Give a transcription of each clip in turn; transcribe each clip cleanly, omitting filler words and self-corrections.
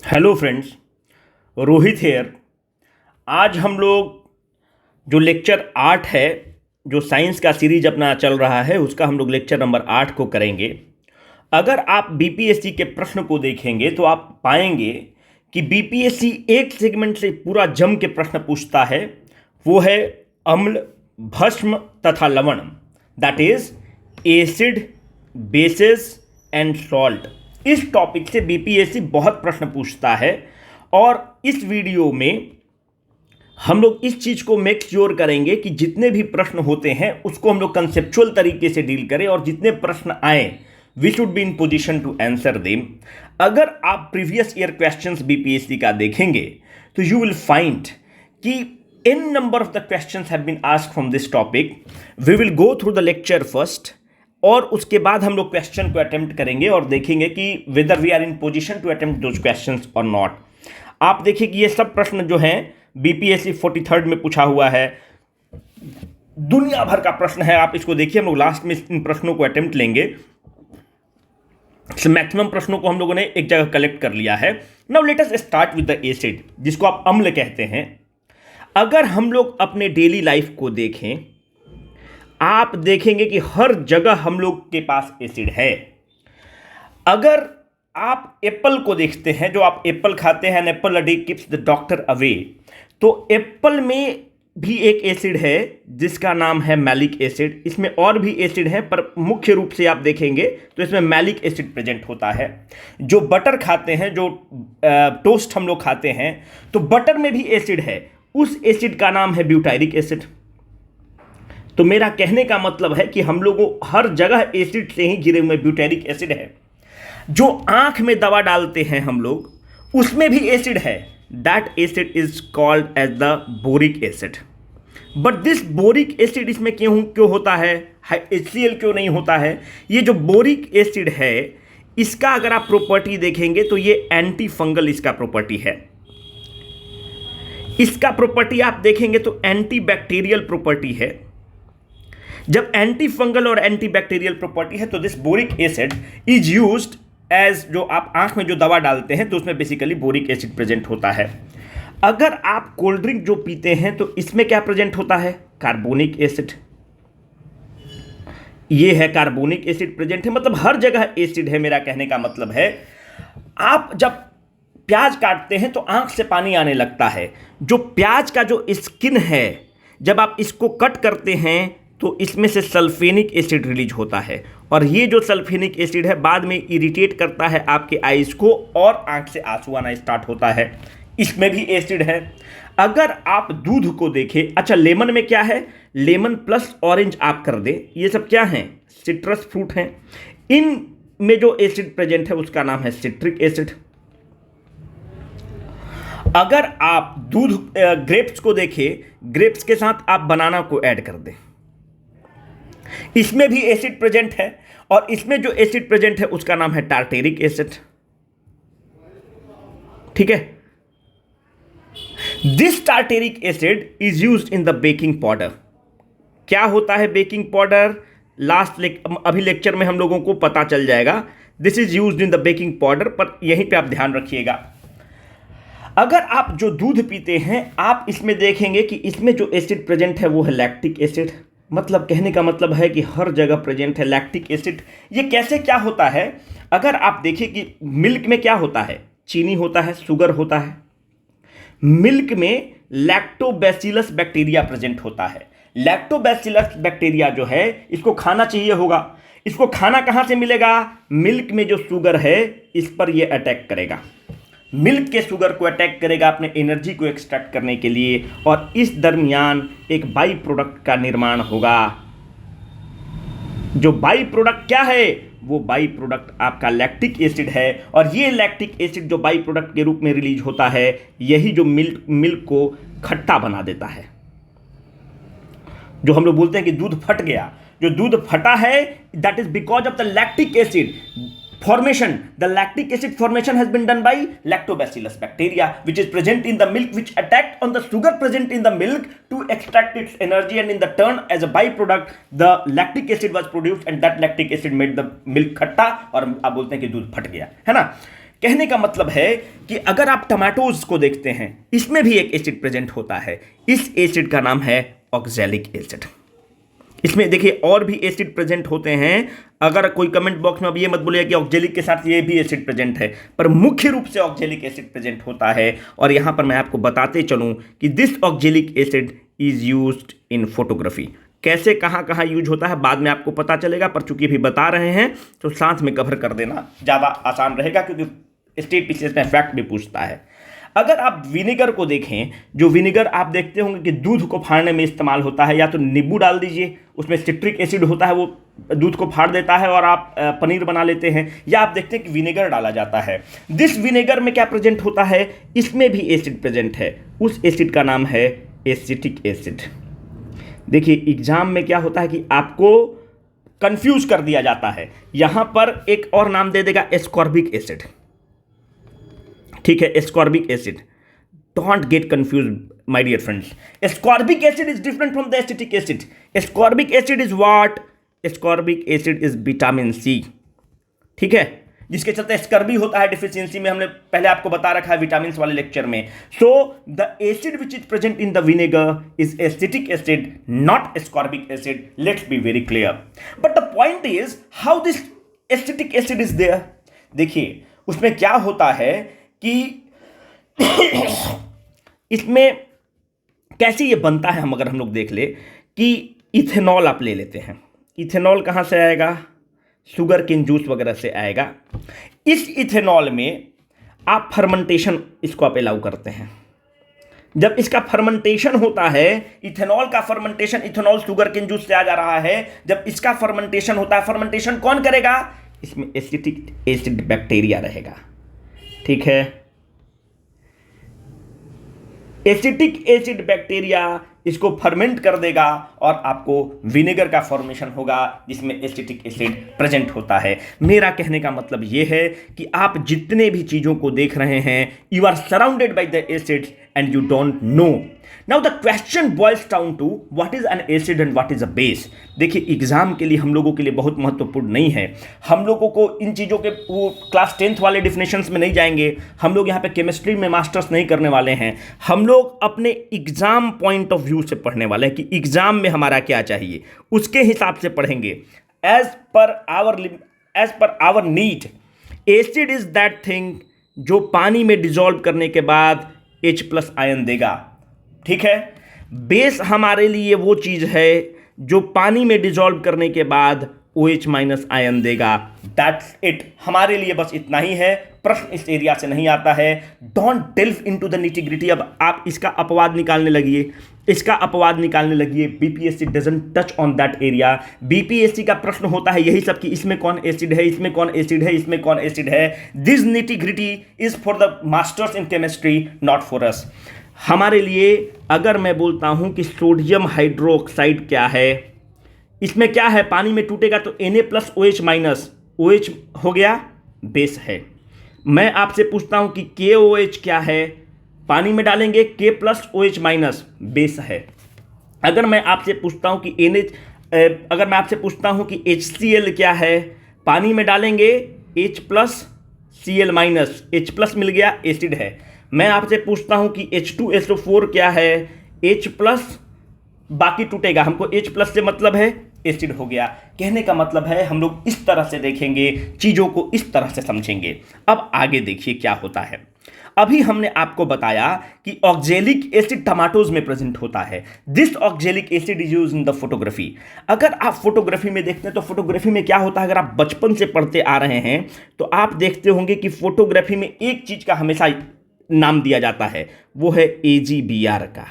Hello friends, Rohit hair. आज हम लोग जो लेक्चर 8 है, जो साइंस का सीरीज अपना चल रहा है, उसका हम लोग लेक्चर नंबर 8 को करेंगे। अगर आप बीपीएससी के प्रश्न को देखेंगे तो आप पाएंगे कि बीपीएससी एक सेगमेंट से पूरा जम के प्रश्न पूछता है। वो है अम्ल, भस्म तथा लवण, that is acid, basis and salt. इस टॉपिक से बीपीएससी बहुत प्रश्न पूछता है और इस वीडियो में हम लोग इस चीज को मेक श्योर करेंगे कि जितने भी प्रश्न होते हैं उसको हम लोग कंसेप्चुअल तरीके से डील करें और जितने प्रश्न आए we should be in position to answer them. अगर आप प्रीवियस ईयर क्वेश्चंस बीपीएससी का देखेंगे तो यू विल फाइंड कि n number of the questions have been asked from this topic. We will go through the lecture first और उसके बाद हम लोग क्वेश्चन को अटेम्प्ट करेंगे और देखेंगे कि whether we are in position to attempt those questions और नॉट। आप देखिए कि ये सब प्रश्न जो हैं बीपीएससी 43rd में पूछा हुआ है, दुनिया भर का प्रश्न है। आप इसको देखिए, हम लोग लास्ट में इन प्रश्नों को अटेम्प्ट लेंगे। मैक्सिमम प्रश्नों को हम लोगों ने एक जगह कलेक्ट कर लिया है। Now let us start with the acid, जिसको आप अम्ल कहते हैं। अगर हम लोग अपने डेली लाइफ को देखें, आप देखेंगे कि हर जगह हम लोग के पास एसिड है। अगर आप एप्पल को देखते हैं, जो आप एप्पल खाते हैं, Apple a day keeps the doctor away, तो एप्पल में भी एक एसिड है जिसका नाम है मैलिक एसिड। इसमें और भी एसिड है पर मुख्य रूप से आप देखेंगे तो इसमें मैलिक एसिड प्रेजेंट होता है। जो बटर खाते हैं, जो टोस्ट हम लोग खाते हैं, तो बटर में भी एसिड है। उस एसिड का नाम है ब्यूटायरिक एसिड। तो मेरा कहने का मतलब है कि हम लोगों हर जगह एसिड से ही घिरे हुए ब्यूटायरिक एसिड है। जो आंख में दवा डालते हैं हम लोग, उसमें भी एसिड है। That acid is called as the boric acid. But this boric acid इसमें क्यों होता है, HCl क्यों नहीं होता है? ये जो बोरिक एसिड है, इसका अगर आप प्रॉपर्टी देखेंगे तो ये एंटी फंगल इसका प्रॉपर्टी है। इसका प्रॉपर्टी आप देखेंगे तो एंटी बैक्टीरियल प्रॉपर्टी है। जब एंटी फंगल और एंटी बैक्टीरियल प्रॉपर्टी है तो this boric acid is used as, जो आप आंख में जो दवा डालते हैं तो उसमें बेसिकली बोरिक एसिड प्रेजेंट होता है। अगर आप कोल्ड ड्रिंक जो पीते हैं तो इसमें क्या प्रेजेंट होता है? Carbonic acid. ये है कार्बोनिक एसिड प्रेजेंट है, मतलब हर जगह एसिड है। मेरा कहने का मतलब है, आप जब प्याज काटते हैं तो आंख से पानी आने लगता है। जो प्याज का जो स्किन है, जब आप इसको कट करते हैं तो इसमें से सल्फेनिक एसिड रिलीज होता है और ये जो सल्फेनिक एसिड है बाद में इरिटेट करता है आपके आइज को और आंख से आंसू आना स्टार्ट होता है। इसमें भी एसिड है। अगर आप दूध को देखें, अच्छा लेमन में क्या है, लेमन प्लस ऑरेंज आप कर दें, ये सब क्या हैं? सिट्रस फ्रूट हैं। इन में जो एसिड प्रेजेंट है उसका नाम है सिट्रिक एसिड। अगर आप दूध ग्रेप्स को देखें, ग्रेप्स के साथ आप बनाना को ऐड कर दें, इसमें भी एसिड प्रेजेंट है और इसमें जो एसिड प्रेजेंट है उसका नाम है टार्टेरिक एसिड। ठीक है। This tartaric acid is used in the baking powder. क्या होता है बेकिंग पाउडर? अभी लेक्चर में हम लोगों को पता चल जाएगा। This is used in the baking powder, पर यहीं पे आप ध्यान रखिएगा। अगर आप जो दूध पीते हैं, आप इसमें देखेंगे कि इसमें जो एसिड प्रेजेंट है वो है लैक्टिक एसिड। मतलब कहने का मतलब है कि हर जगह प्रेजेंट है लैक्टिक एसिड। ये कैसे क्या होता है? अगर आप देखिए कि मिल्क में क्या होता है, चीनी होता है, शुगर होता है। मिल्क में लैक्टोबैसिलस बैक्टीरिया प्रेजेंट होता है। लैक्टोबैसिलस बैक्टीरिया जो है, इसको खाना चाहिए होगा। इसको खाना कहां से मिलेगा? मिल्क में जो शुगर है इस पर यह अटैक करेगा। मिल्क के शुगर को अटैक करेगा अपने एनर्जी को एक्सट्रैक्ट करने के लिए, और इस दरमियान एक बाई प्रोडक्ट का निर्माण होगा। जो बाई प्रोडक्ट क्या है? वो बाई प्रोडक्ट आपका लैक्टिक एसिड है। और ये लैक्टिक एसिड जो बाई प्रोडक्ट के रूप में रिलीज होता है, यही जो मिल्क को खट्टा बना देता है। जो हम लोग बोलते हैं कि दूध फट गया, जो दूध फटा है, that is because of the lactic acid formation. The lactic acid formation has been done by lactobacillus bacteria, which is present in the milk, which attacked on the sugar present in the milk to extract its energy, and in the turn as a byproduct the lactic acid was produced, and that lactic acid made the milk खट्टा, और आप बोलते हैं कि दूध फट गया, है ना। कहने का मतलब है कि अगर आप टमाटोज को देखते हैं, इसमें भी एक एसिड प्रेजेंट होता है। इस एसिड का नाम है ऑक्जेलिक एसिड। इसमें देखिए और भी एसिड प्रेजेंट होते हैं। अगर कोई कमेंट बॉक्स में अब ये मत बोलिएगा कि ऑक्जेलिक के साथ ये भी एसिड प्रेजेंट है, पर मुख्य रूप से ऑक्जेलिक एसिड प्रेजेंट होता है। और यहां पर मैं आपको बताते चलूं कि this oxalic acid is used in photography. कैसे कहां कहां यूज होता है बाद में आपको पता चलेगा, पर चूंकि अभी बता रहे हैं तो साथ में कवर कर देना ज़्यादा आसान रहेगा, क्योंकि स्टेट पीसीएस में फैक्ट भी पूछता है। अगर आप विनेगर को देखें, जो विनेगर आप देखते होंगे कि दूध को फाड़ने में इस्तेमाल होता है, या तो नींबू डाल दीजिए, उसमें सिट्रिक एसिड होता है, वो दूध को फाड़ देता है और आप पनीर बना लेते हैं, या आप देखते हैं कि विनेगर डाला जाता है। दिस विनेगर में क्या प्रेजेंट होता है, इसमें भी एसिड प्रेजेंट है। उस एसिड का नाम है एसिटिक एसिड। देखिए एग्जाम में क्या होता है कि आपको कंफ्यूज कर दिया जाता है, यहां पर एक और नाम दे देगा एस्कॉर्बिक एसिड। ठीक है, ascorbic acid. Don't get confuse my dear friends. Ascorbic acid is different from the acetic acid. Ascorbic acid is what? Ascorbic acid is vitamin C. ठीक है, जिसके चलते स्कर्वी होता है डिफिशियंसी में, हमने पहले आपको बता रखा है विटामिन वाले लेक्चर में। So the acid which is present in the vinegar is acetic acid, not ascorbic acid. Let's be very clear. But the point is how this acetic acid is there. देखिए उसमें क्या होता है कि इसमें कैसे ये बनता है, अगर हम लोग देख ले कि इथेनॉल आप ले लेते हैं। इथेनॉल कहां से आएगा? शुगर केन जूस वगैरह से आएगा। इस इथेनॉल में आप फर्मेंटेशन इसको आप अलाउ करते हैं। जब इसका फर्मेंटेशन होता है, इथेनॉल का fermentation, ethanol sugar cane juice से आ जा रहा है, जब इसका फर्मेंटेशन होता है, फर्मेंटेशन कौन करेगा? इसमें एसिटिक एसिड बैक्टीरिया रहेगा। ठीक है, एसिटिक एसिड बैक्टीरिया इसको फर्मेंट कर देगा और आपको विनेगर का फॉर्मेशन होगा जिसमें एसिटिक एसिड प्रेजेंट होता है। मेरा कहने का मतलब यह है कि आप जितने भी चीजों को देख रहे हैं, you are surrounded by the acids and you don't know. Now the question boils down to what is an acid and what is a base. देखिए एग्जाम के लिए हम लोगों के लिए बहुत महत्वपूर्ण नहीं है। हम लोगों को इन चीज़ों के वो क्लास 10th वाले डिफिनेशंस में नहीं जाएंगे। हम लोग यहाँ पे केमिस्ट्री में मास्टर्स नहीं करने वाले हैं। हम लोग अपने एग्जाम पॉइंट ऑफ व्यू से पढ़ने वाले हैं कि एग्जाम में हमारा क्या चाहिए, उसके हिसाब से पढ़ेंगे। As per our need, acid is that thing जो पानी में डिजॉल्व करने के बाद H+ आयन देगा। ठीक है, बेस हमारे लिए वो चीज है जो पानी में डिजॉल्व करने के बाद OH- आयन देगा। दैट्स इट, हमारे लिए बस इतना ही है। प्रश्न इस एरिया से नहीं आता है। Don't delve into the nitty gritty. अब आप इसका अपवाद निकालने लगिए, इसका अपवाद निकालने लगिए। BPSC doesn't touch on that area. BPSC का प्रश्न होता है यही सब कि इसमें कौन एसिड है, इसमें कौन एसिड है, इसमें कौन एसिड है। This nitty-gritty is for the masters in chemistry, not for us. हमारे लिए अगर मैं बोलता हूं कि सोडियम हाइड्रोक्साइड क्या है, इसमें क्या है, पानी में टूटेगा तो Na+OH- OH हो गया, बेस है। मैं आपसे पूछता हूं कि KOH क्या है, पानी में डालेंगे K+OH-, बेस है। अगर मैं आपसे पूछता हूं कि अगर मैं आपसे पूछता हूं कि HCl क्या है, पानी में डालेंगे H+Cl-, H+ मिल गया, एसिड है। मैं आपसे पूछता हूं कि H2SO4 क्या है, H+, बाकी टूटेगा, हमको H+ से मतलब है, एसिड हो गया। कहने का मतलब है हम लोग इस तरह से देखेंगे, चीजों को इस तरह से समझेंगे। अब आगे देखिए क्या होता है। अभी हमने आपको बताया कि ऑक्जेलिक एसिड टमाटोज में प्रेजेंट होता है। This oxalic acid is used in the photography. अगर आप फोटोग्राफी में देखते हैं तो फोटोग्राफी में क्या होता है, अगर आप बचपन से पढ़ते आ रहे हैं तो आप देखते होंगे कि फोटोग्राफी में एक चीज का हमेशा नाम दिया जाता है, वो है AGBR का।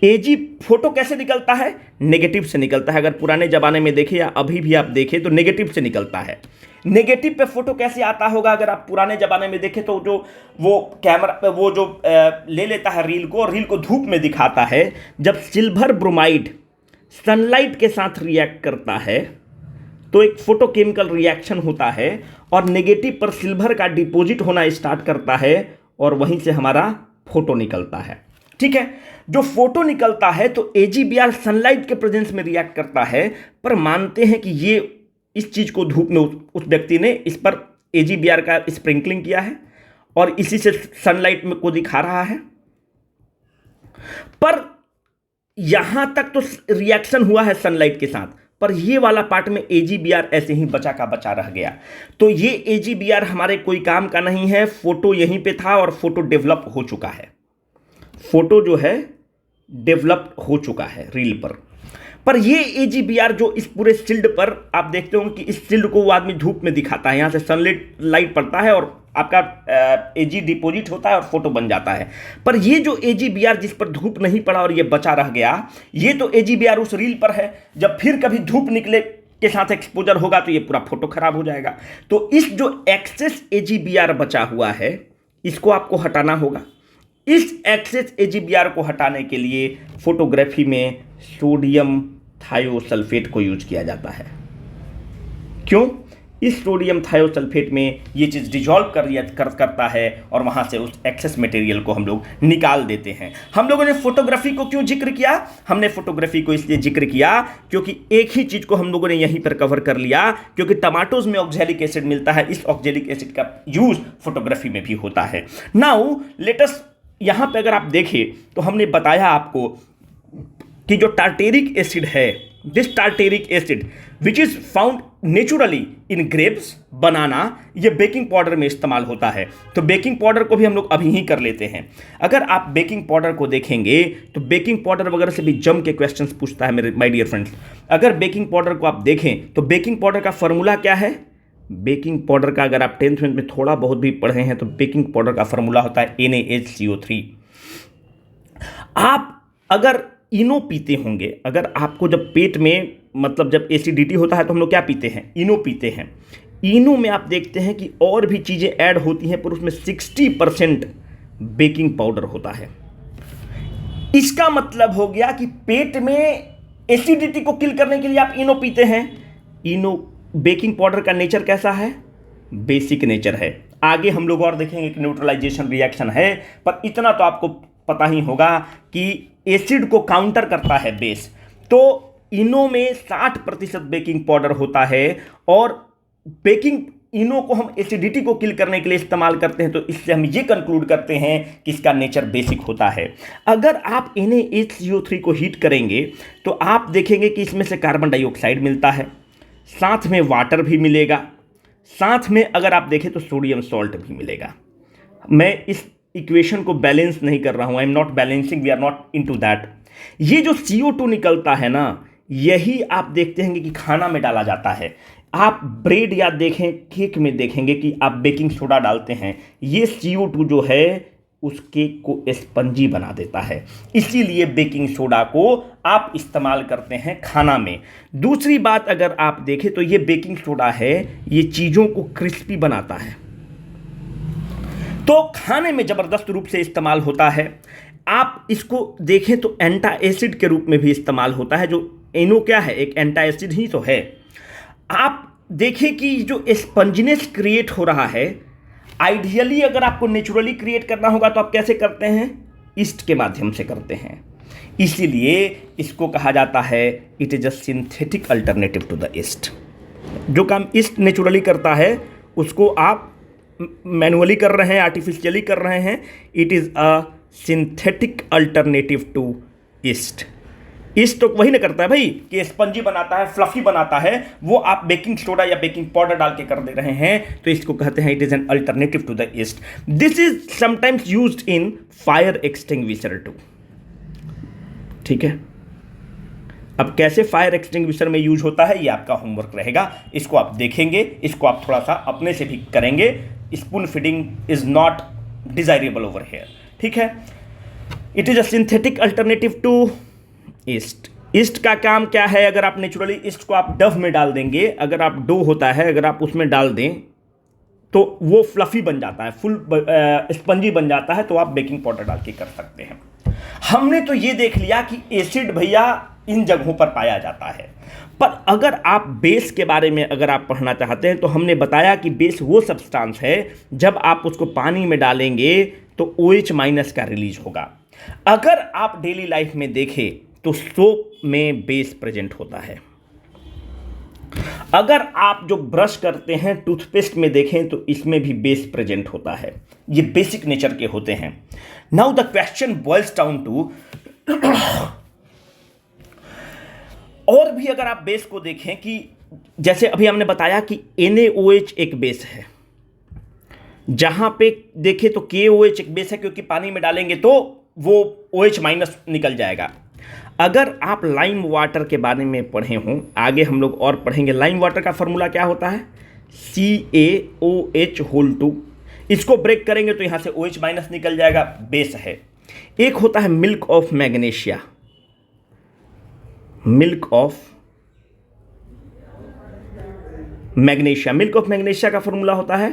एजी फोटो कैसे निकलता है? नेगेटिव से निकलता है। अगर पुराने जमाने में देखें या अभी भी आप देखें तो नेगेटिव से निकलता है। नेगेटिव पे फोटो कैसे आता होगा? अगर आप पुराने जमाने में देखें तो जो वो कैमरा पे वो जो ले लेता है रील को धूप में दिखाता है। जब सिल्वर ब्रोमाइड सनलाइट के साथ रिएक्ट करता है तो एक फोटोकेमिकल रिएक्शन होता है और नेगेटिव पर सिल्वर का डिपॉजिट होना स्टार्ट करता है और वहीं से हमारा फोटो निकलता है। ठीक है, जो फोटो निकलता है तो AGBR सनलाइट के प्रेजेंस में रिएक्ट करता है, पर मानते हैं कि ये इस चीज को धूप में उस व्यक्ति ने इस पर AgBr का स्प्रिंकलिंग किया है और इसी से सनलाइट में को दिखा रहा है। पर यहां तक तो रिएक्शन हुआ है सनलाइट के साथ, पर ये वाला पार्ट में AgBr ऐसे ही बचा का बचा रह गया। तो ये AgBr हमारे कोई काम का नहीं है। फोटो यहीं पे था और फोटो डेवलप हो चुका है, फोटो जो है डेवलप हो चुका है रील पर ये AgBr जो इस पूरे शील्ड पर आप देखते हो कि इस शील्ड को वो आदमी धूप में दिखाता है, यहां से सनलाइट लाइट पड़ता है और आपका Ag डिपोजिट होता है और फोटो बन जाता है। पर ये जो AgBr जिस पर धूप नहीं पड़ा और ये बचा रह गया, ये तो AgBr उस रील पर है। जब फिर कभी धूप निकले के साथ एक्सपोजर होगा तो ये पूरा फोटो खराब हो जाएगा। तो इस जो एक्सेस AgBr बचा हुआ है, इसको आपको हटाना होगा। इस एक्सेस AgBr को हटाने के लिए फोटोग्राफी में सोडियम थायोसल्फेट को यूज किया जाता है। क्यों? इस सोडियम थायोसल्फेट में ये चीज़ डिजॉल्व करता है और वहाँ से उस एक्सेस मटेरियल को हम लोग निकाल देते हैं। हम लोगों ने फोटोग्राफी को क्यों जिक्र किया? हमने फोटोग्राफी को इसलिए जिक्र किया क्योंकि एक ही चीज़ को हम लोगों ने यहीं पर कवर कर लिया, क्योंकि टमाटोज में ऑक्जेलिक एसिड मिलता है। इस ऑक्जेलिक एसिड का यूज फोटोग्राफी में भी होता है। नाउ लेट अस, यहाँ पर अगर आप देखें तो हमने बताया आपको कि जो टार्टेरिक एसिड है, this tartaric acid which is found naturally in grapes, banana, ये बेकिंग पाउडर में इस्तेमाल होता है। तो बेकिंग पाउडर को भी हम लोग अभी ही कर लेते हैं। अगर आप बेकिंग पाउडर को देखेंगे तो बेकिंग पाउडर वगैरह से भी जम के क्वेश्चंस पूछता है मेरे माय डियर फ्रेंड्स। अगर बेकिंग पाउडर को आप देखें तो बेकिंग पाउडर का फॉर्मूला क्या है? बेकिंग पाउडर का अगर आप 10th में थोड़ा बहुत भी पढ़े हैं तो बेकिंग पाउडर का फॉर्मूला होता है NaHCO3। आप अगर इनो पीते होंगे, अगर आपको जब पेट में मतलब जब एसिडिटी होता है तो हम लोग क्या पीते हैं? इनो पीते हैं। इनो में आप देखते हैं कि और भी चीज़ें ऐड होती हैं, पर उसमें 60% बेकिंग पाउडर होता है। इसका मतलब हो गया कि पेट में एसिडिटी को किल करने के लिए आप इनो पीते हैं। इनो बेकिंग पाउडर का नेचर कैसा है? बेसिक नेचर है। आगे हम लोग और देखेंगे कि न्यूट्रलाइजेशन रिएक्शन है, पर इतना तो आपको पता ही होगा कि एसिड को काउंटर करता है बेस। तो इनो में 60% बेकिंग पाउडर होता है और बेकिंग इनो को हम एसिडिटी को किल करने के लिए इस्तेमाल करते हैं। तो इससे हम ये कंक्लूड करते हैं कि इसका नेचर बेसिक होता है। अगर आप NaHCO3 को हीट करेंगे तो आप देखेंगे कि इसमें से कार्बन डाइऑक्साइड मिलता है, साथ में वाटर भी मिलेगा, साथ में अगर आप देखें तो सोडियम सॉल्ट भी मिलेगा। मैं इस इक्वेशन को बैलेंस नहीं कर रहा हूं, I am not balancing, we are not into that. ये जो CO2 निकलता है ना, यही आप देखते हैं कि खाना में डाला जाता है। आप ब्रेड या देखें केक में देखेंगे कि आप बेकिंग सोडा डालते हैं, ये CO2 जो है उस केक को स्पंजी बना देता है। इसीलिए बेकिंग सोडा को आप इस्तेमाल करते हैं खाना में। दूसरी बात अगर आप देखें तो ये बेकिंग सोडा है, ये चीज़ों को क्रिस्पी बनाता है, तो खाने में ज़बरदस्त रूप से इस्तेमाल होता है। आप इसको देखें तो एंटा एसिड के रूप में भी इस्तेमाल होता है। जो इनो क्या है? एक एंटा एसिड ही तो है। आप देखें कि जो स्पंजिनेस क्रिएट हो रहा है, आइडियली अगर आपको नेचुरली क्रिएट करना होगा तो आप कैसे करते हैं? ईस्ट के माध्यम से करते हैं। इसीलिए इसको कहा जाता है it is a synthetic alternative to the yeast. जो काम ईस्ट नेचुरली करता है उसको आप मैनुअली कर रहे हैं, आर्टिफिशियली कर रहे हैं। It is a synthetic alternative to yeast. Yeast तो वही ना करता है भाई कि स्पंजी बनाता है, फ्लफी बनाता है, वो आप बेकिंग सोडा या बेकिंग पाउडर डाल के कर दे रहे हैं, तो इसको कहते हैं it is an alternative to the yeast. This is sometimes used in fire extinguisher too. ठीक है, अब कैसे फायर एक्सटिंग्विशर में यूज होता है ये आपका होमवर्क रहेगा, इसको आप देखेंगे, इसको आप थोड़ा सा अपने से भी करेंगे। Spoon feeding is not desirable over here. ठीक है, it is a synthetic alternative to yeast. Yeast का काम क्या है? अगर आप नेचुरली ईस्ट को आप डव में डाल देंगे, अगर आप डो होता है अगर आप उसमें डाल दें तो वो फ्लफी बन जाता है, फुल स्पंजी बन जाता है, तो आप बेकिंग पाउडर डाल के कर सकते हैं। हमने तो ये देख लिया कि एसिड भैया इन जगहों पर पाया जाता है, पर अगर आप बेस के बारे में अगर आप पढ़ना चाहते हैं तो हमने बताया कि बेस वो सब्सटेंस है जब आप उसको पानी में डालेंगे तो OH- का रिलीज होगा। अगर आप डेली लाइफ में देखें तो सोप में बेस प्रेजेंट होता है। अगर आप जो ब्रश करते हैं टूथपेस्ट में देखें तो इसमें भी बेस प्रेजेंट होता है, ये बेसिक नेचर के होते हैं। Now the question boils down to, और भी अगर आप बेस को देखें कि जैसे अभी हमने बताया कि NaOH एक बेस है, जहां पे देखें तो KOH एक बेस है, क्योंकि पानी में डालेंगे तो वो OH माइनस निकल जाएगा। अगर आप लाइम वाटर के बारे में पढ़े हों, आगे हम लोग और पढ़ेंगे, लाइम वाटर का फॉर्मूला क्या होता है, CaOH2। इसको ब्रेक करेंगे तो यहां से OH माइनस निकल जाएगा, बेस है। एक होता है milk of magnesia, milk of magnesia, milk of magnesia का फॉर्मूला होता है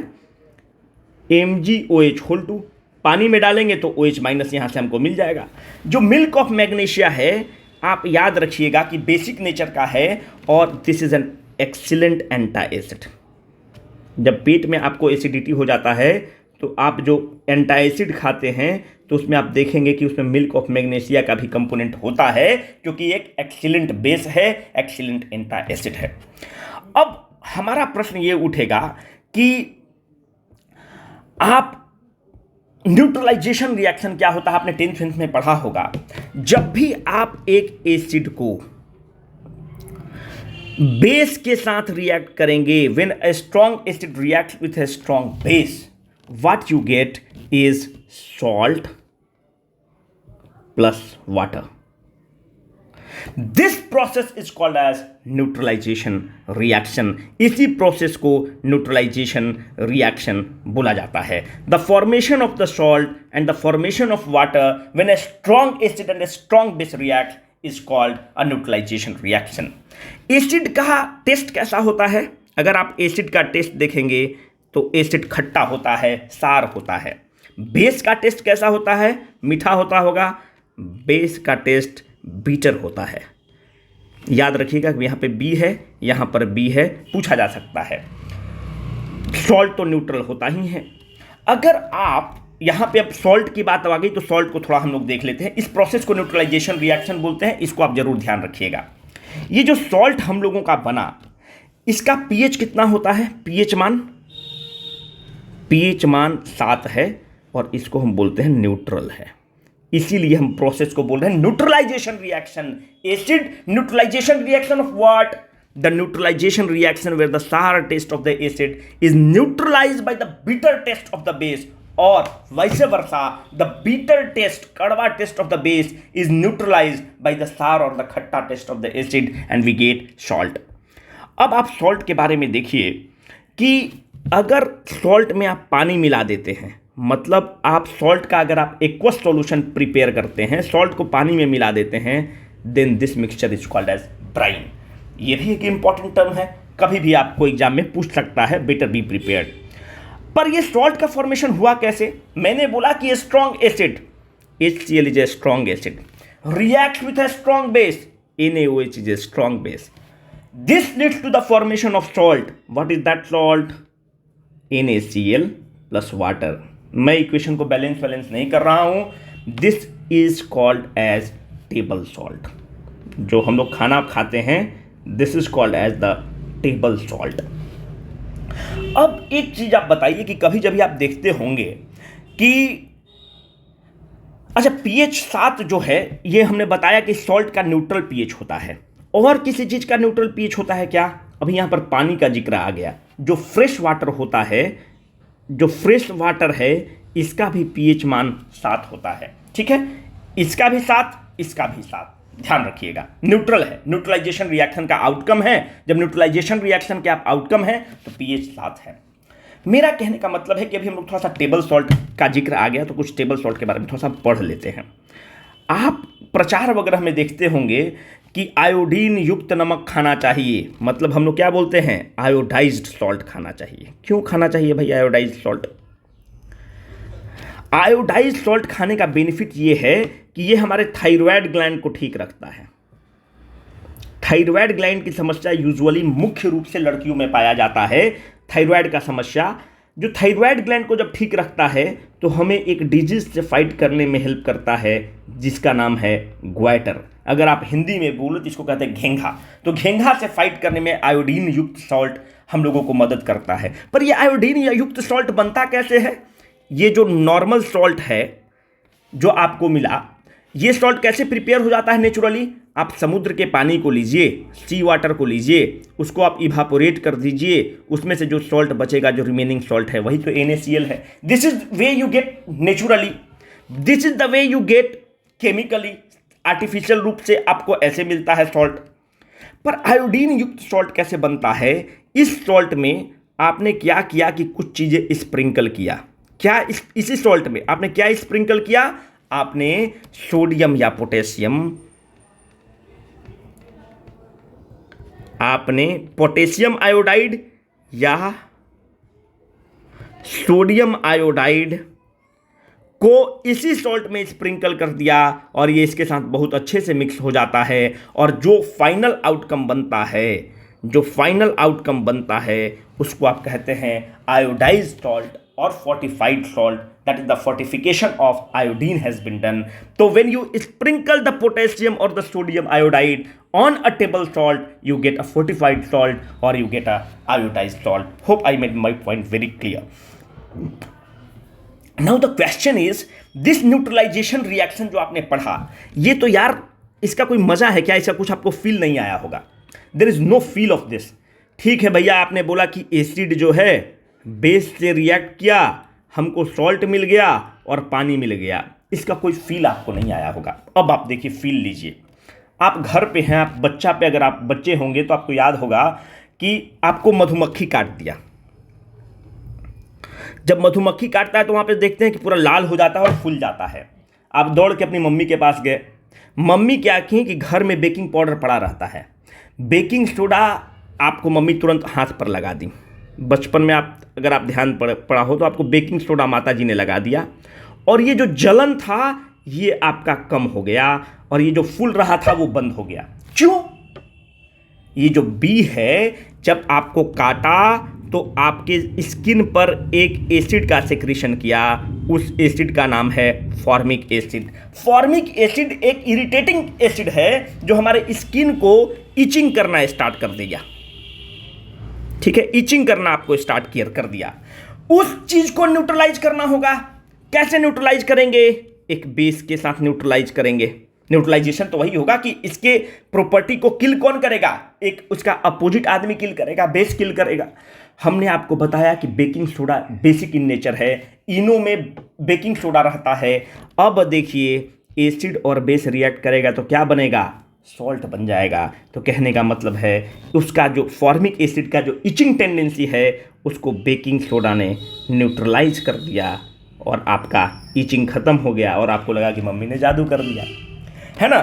MgOH2। पानी में डालेंगे तो OH माइनस यहां से हमको मिल जाएगा। जो मिल्क ऑफ मैग्नीशिया है, आप याद रखिएगा कि बेसिक नेचर का है, और this is an excellent antacid. जब पेट में आपको एसिडिटी हो जाता है तो आप जो एंटा एसिड खाते हैं तो उसमें आप देखेंगे कि उसमें मिल्क ऑफ मैग्नीशिया का भी कंपोनेंट होता है, क्योंकि एक एक्सीलेंट बेस है, एक्सीलेंट एंटा एसिड है। अब हमारा प्रश्न ये उठेगा कि आप न्यूट्रलाइजेशन रिएक्शन क्या होता है, आपने 10th में पढ़ा होगा। जब भी आप एक एसिड को बेस के साथ रिएक्ट करेंगे, when a strong acid react with a strong base, what you get is salt plus water. This process is called as neutralisation reaction. इसी प्रोसेस को न्यूट्रलाइजेशन रिएक्शन बोला जाता है। The formation of the salt and the formation of water when a strong acid and a strong base react is called a neutralisation reaction. Acid का taste कैसा होता है? अगर आप एसिड का टेस्ट देखेंगे तो एसिड खट्टा होता है, सार होता है। बेस का टेस्ट कैसा होता है? मीठा होता होगा। बेस का टेस्ट बीटर होता है। याद रखिएगा कि यहाँ पे बी है, यहाँ पर बी है, पूछा जा सकता है। सॉल्ट तो न्यूट्रल होता ही है। अगर आप यहाँ पे अब सॉल्ट की बात आ गई तो सॉल्ट को थोड़ा हम लोग देख लेते हैं। इस प्रोसेस को न्यूट्रलाइजेशन रिएक्शन बोलते हैं, इसको आप जरूर ध्यान रखिएगा। ये जो सॉल्ट हम लोगों का बना, इसका पीएच कितना होता है? पीएच मान 7 है, और इसको हम बोलते हैं न्यूट्रल है। इसीलिए हम प्रोसेस को बोल रहे हैं neutralization reaction. Acid neutralization reaction of what? The neutralization reaction where the sour taste of the acid is neutralized by the bitter taste of the base, और vice versa the bitter taste, कड़वा taste of the base is neutralized by the sour और the खट्टा taste of the acid and we get salt. अब आप salt के बारे में देखिए कि अगर सॉल्ट में आप पानी मिला देते हैं, मतलब आप सॉल्ट का अगर आप एक्वस सॉल्यूशन प्रिपेयर करते हैं, सॉल्ट को पानी में मिला देते हैं, then this mixture is called as brine. ये भी एक इंपॉर्टेंट टर्म है, कभी भी आपको एग्जाम में पूछ सकता है, बेटर बी प्रिपेयर्ड। पर ये सॉल्ट का फॉर्मेशन हुआ कैसे? मैंने बोला कि strong acid, HCl is a strong acid, react with a strong base, NaOH is a strong base. This leads to the formation of salt. What is that salt? NaCl plus water. मैं equation को balance नहीं कर रहा हूं। This is called as table salt. जो हम लोग खाना खाते हैं, this is called as the table salt. अब एक चीज आप बताइए कि कभी जब आप देखते होंगे कि अच्छा pH 7 जो है, ये हमने बताया कि सॉल्ट का न्यूट्रल pH होता है। और किसी चीज का न्यूट्रल pH होता है क्या? अभी यहां पर पानी का जिक्र आ गया। जो फ्रेश वाटर होता है, जो फ्रेश वाटर है, इसका भी pH मान 7 होता है। ठीक है, इसका भी 7, इसका भी 7। ध्यान रखिएगा, न्यूट्रल है, न्यूट्रलाइजेशन रिएक्शन का आउटकम है। जब न्यूट्रलाइजेशन रिएक्शन के आप आउटकम है तो pH 7 है। मेरा कहने का मतलब है कि अभी हम लोग थोड़ा सा टेबल सॉल्ट का जिक्र आ गया तो कुछ टेबल सॉल्ट के बारे में थोड़ा सा पढ़ लेते हैं। आप प्रचार वगैरह में देखते होंगे कि आयोडीन युक्त नमक खाना चाहिए, मतलब हम लोग क्या बोलते हैं? आयोडाइज्ड सॉल्ट खाना चाहिए। क्यों खाना चाहिए भाई आयोडाइज्ड सॉल्ट? आयोडाइज्ड सॉल्ट खाने का बेनिफिट ये है कि ये हमारे थायराइड ग्लैंड को ठीक रखता है। थायराइड ग्लैंड की समस्या यूजुअली मुख्य रूप से लड़कियों में पाया जाता है। थायराइड का समस्या, जो थायराइड ग्लैंड को जब ठीक रखता है तो हमें एक डिजीज से फाइट करने में हेल्प करता है जिसका नाम है ग्वाइटर। अगर आप हिंदी में बोलो तो इसको कहते हैं घेंघा। तो घेंघा से फाइट करने में आयोडीन युक्त सॉल्ट हम लोगों को मदद करता है। पर ये आयोडीन युक्त सॉल्ट बनता कैसे है? ये जो नॉर्मल सॉल्ट है जो आपको मिला, ये सॉल्ट कैसे प्रिपेयर हो जाता है नेचुरली? आप समुद्र के पानी को लीजिए, सी वाटर को लीजिए, उसको आप इवापोरेट कर दीजिए, उसमें से जो सॉल्ट बचेगा, जो रिमेनिंग सॉल्ट है, वही तो NaCl है। This is way you get naturally, this is the way you get chemically. Artificial रूप से आपको ऐसे मिलता है सॉल्ट। पर आयोडीन युक्त सॉल्ट कैसे बनता है? इस सॉल्ट में आपने क्या किया कि कुछ चीजें स्प्रिंकल किया। क्या इसी सॉल्ट में आपने क्या स्प्रिंकल किया? आपने सोडियम या पोटेशियम, आपने पोटेशियम आयोडाइड या सोडियम आयोडाइड को इसी सॉल्ट में स्प्रिंकल कर दिया और ये इसके साथ बहुत अच्छे से मिक्स हो जाता है। और जो फाइनल आउटकम बनता है, उसको आप कहते हैं आयोडाइज्ड सॉल्ट और fortified salt, that is the fortification of iodine has been done. So when you sprinkle the potassium or the sodium iodide on a table salt, you get a fortified salt or you get a iodized salt. Hope I made my point very clear. Now the question is, this neutralization reaction जो आपने पढ़ा, ये तो यार इसका कोई मजा है क्या? इसका कुछ आपको फील नहीं आया होगा। There is no feel of this. ठीक है भैया, आपने बोला कि एसिड जो है बेस से रिएक्ट किया, हमको सॉल्ट मिल गया और पानी मिल गया, इसका कोई फील आपको नहीं आया होगा। अब आप देखिए, फील लीजिए। आप घर पे हैं, आप बच्चा पे, अगर आप बच्चे होंगे तो आपको याद होगा कि आपको मधुमक्खी काट दिया। जब मधुमक्खी काटता है तो वहां पे देखते हैं कि पूरा लाल हो जाता है और फूल जाता है। आप दौड़ के अपनी मम्मी के पास गए। मम्मी क्या की कि घर में बेकिंग पाउडर पड़ा रहता है, बेकिंग सोडा आपको मम्मी तुरंत हाथ पर लगा दी। बचपन में आप अगर आप ध्यान पड़ा हो तो आपको बेकिंग सोडा माता जी ने लगा दिया और ये जो जलन था ये आपका कम हो गया और ये जो फूल रहा था वो बंद हो गया। क्यों? ये जो बी है, जब आपको काटा तो आपके स्किन पर एक एसिड का सेक्रेशन किया, उस एसिड का नाम है फॉर्मिक एसिड। फॉर्मिक एसिड एक इरिटेटिंग एसिड है जो हमारे स्किन को इचिंग करना स्टार्ट कर देगा। ठीक है, इचिंग करना आपको स्टार्ट कर दिया। उस चीज को न्यूट्रलाइज करना होगा। कैसे न्यूट्रलाइज करेंगे? एक बेस के साथ न्यूट्रलाइज करेंगे। न्यूट्रलाइजेशन तो वही होगा कि इसके प्रॉपर्टी को किल कौन करेगा? एक उसका अपोजिट आदमी किल करेगा, बेस किल करेगा। हमने आपको बताया कि baking soda basic in nature है, इनो में बेकिंग सोडा रहता है। अब देखिए, एसिड और बेस रिएक्ट करेगा तो क्या बनेगा? सॉल्ट बन जाएगा। तो कहने का मतलब है उसका जो फॉर्मिक एसिड का जो इचिंग टेंडेंसी है उसको बेकिंग सोडा ने न्यूट्रलाइज कर दिया और आपका इचिंग खत्म हो गया और आपको लगा कि मम्मी ने जादू कर दिया, है ना।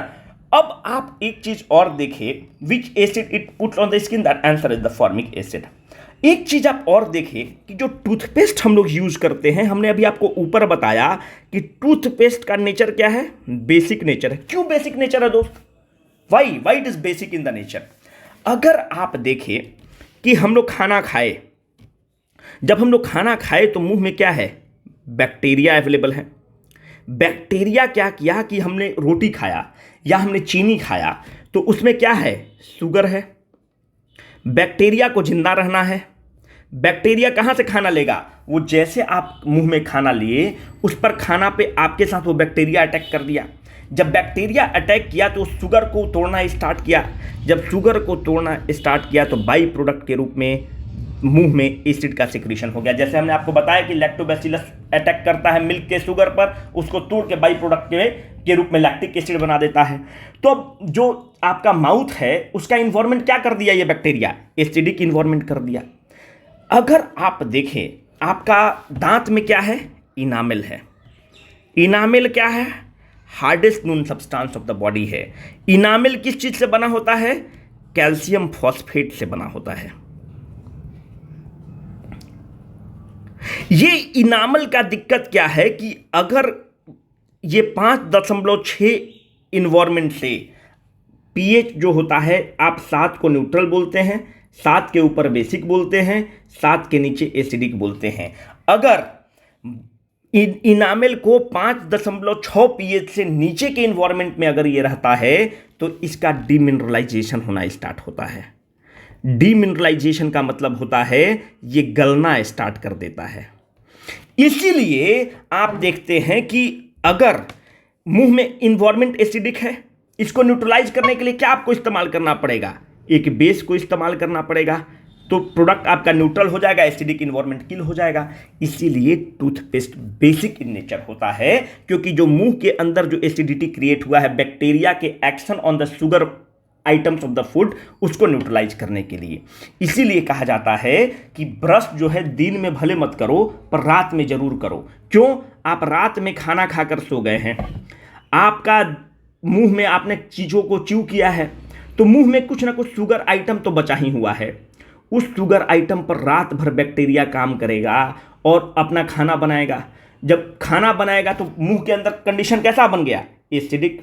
अब आप एक चीज और देखिए, which acid it puts on the skin, that answer is the formic acid. एक चीज आप और देखिए कि जो टूथपेस्ट हम लोग यूज करते हैं, हमने अभी आपको ऊपर बताया कि टूथपेस्ट का नेचर क्या है? बेसिक नेचर है। क्यों बेसिक नेचर है दोस्त? Why it is basic in the nature? अगर आप देखें कि हम लोग खाना खाए, जब हम लोग खाना खाए तो मुंह में क्या है? बैक्टीरिया अवेलेबल है। बैक्टीरिया क्या किया कि हमने रोटी खाया या हमने चीनी खाया तो उसमें क्या है? शुगर है। बैक्टीरिया को जिंदा रहना है। बैक्टीरिया कहां से खाना लेगा? वो जैसे आप मुंह में खाना लिए, उस पर खाना पे आपके साथ वो बैक्टीरिया अटैक कर दिया। जब बैक्टीरिया अटैक किया तो शुगर को तोड़ना स्टार्ट किया। जब शुगर को तोड़ना स्टार्ट किया तो बाई प्रोडक्ट के रूप में मुंह में एसिड का सिक्रीशन हो गया। जैसे हमने आपको बताया कि लैक्टोबैसिलस अटैक करता है मिल्क के शुगर पर, उसको तोड़ के बाई प्रोडक्ट के रूप में लैक्टिक एसिड बना देता है। तो जो आपका माउथ है उसका इन्वायरमेंट क्या कर दिया? ये बैक्टीरिया एसिडिक इन्वायरमेंट कर दिया। अगर आप देखें, आपका दांत में क्या है? इनामेल है। इनामेल क्या है? Hardest known substance of the body है। इनामेल किस चीज से बना होता है? कैल्शियम फॉस्फेट से बना होता है। ये इनामल का दिक्कत क्या है कि अगर ये 5.6 इन्वायरमेंट से पीएच जो होता है, आप 7 को न्यूट्रल बोलते हैं, 7 के ऊपर बेसिक बोलते हैं, 7 के नीचे एसिडिक बोलते हैं। अगर इनामेल को 5.6 पीएच से नीचे के इन्वायरमेंट में अगर ये रहता है तो इसका डीमिनरलाइजेशन होना स्टार्ट होता है। डीमिनरलाइजेशन का मतलब होता है ये गलना स्टार्ट कर देता है। इसीलिए आप देखते हैं कि अगर मुंह में इन्वायरमेंट एसिडिक है, इसको न्यूट्रलाइज करने के लिए क्या आपको इस्तेमाल करना पड़ेगा? एक बेस को इस्तेमाल करना पड़ेगा, तो प्रोडक्ट आपका न्यूट्रल हो जाएगा, एसिडिक इन्वायरमेंट किल हो जाएगा। इसीलिए टूथपेस्ट बेसिक इन नेचर होता है, क्योंकि जो मुंह के अंदर जो एसिडिटी क्रिएट हुआ है बैक्टीरिया के action on the sugar items of the food, उसको न्यूट्रलाइज करने के लिए। इसीलिए कहा जाता है कि ब्रश जो है दिन में भले मत करो पर रात में जरूर करो। क्यों? आप रात में खाना खाकर सो गए हैं, आपका मुंह में आपने चीज़ों को च्यू किया है, तो मुंह में कुछ ना कुछ शुगर आइटम तो बचा ही हुआ है। उस शुगर आइटम पर रात भर बैक्टीरिया काम करेगा और अपना खाना बनाएगा। जब खाना बनाएगा तो मुंह के अंदर कंडीशन कैसा बन गया? एसिडिक।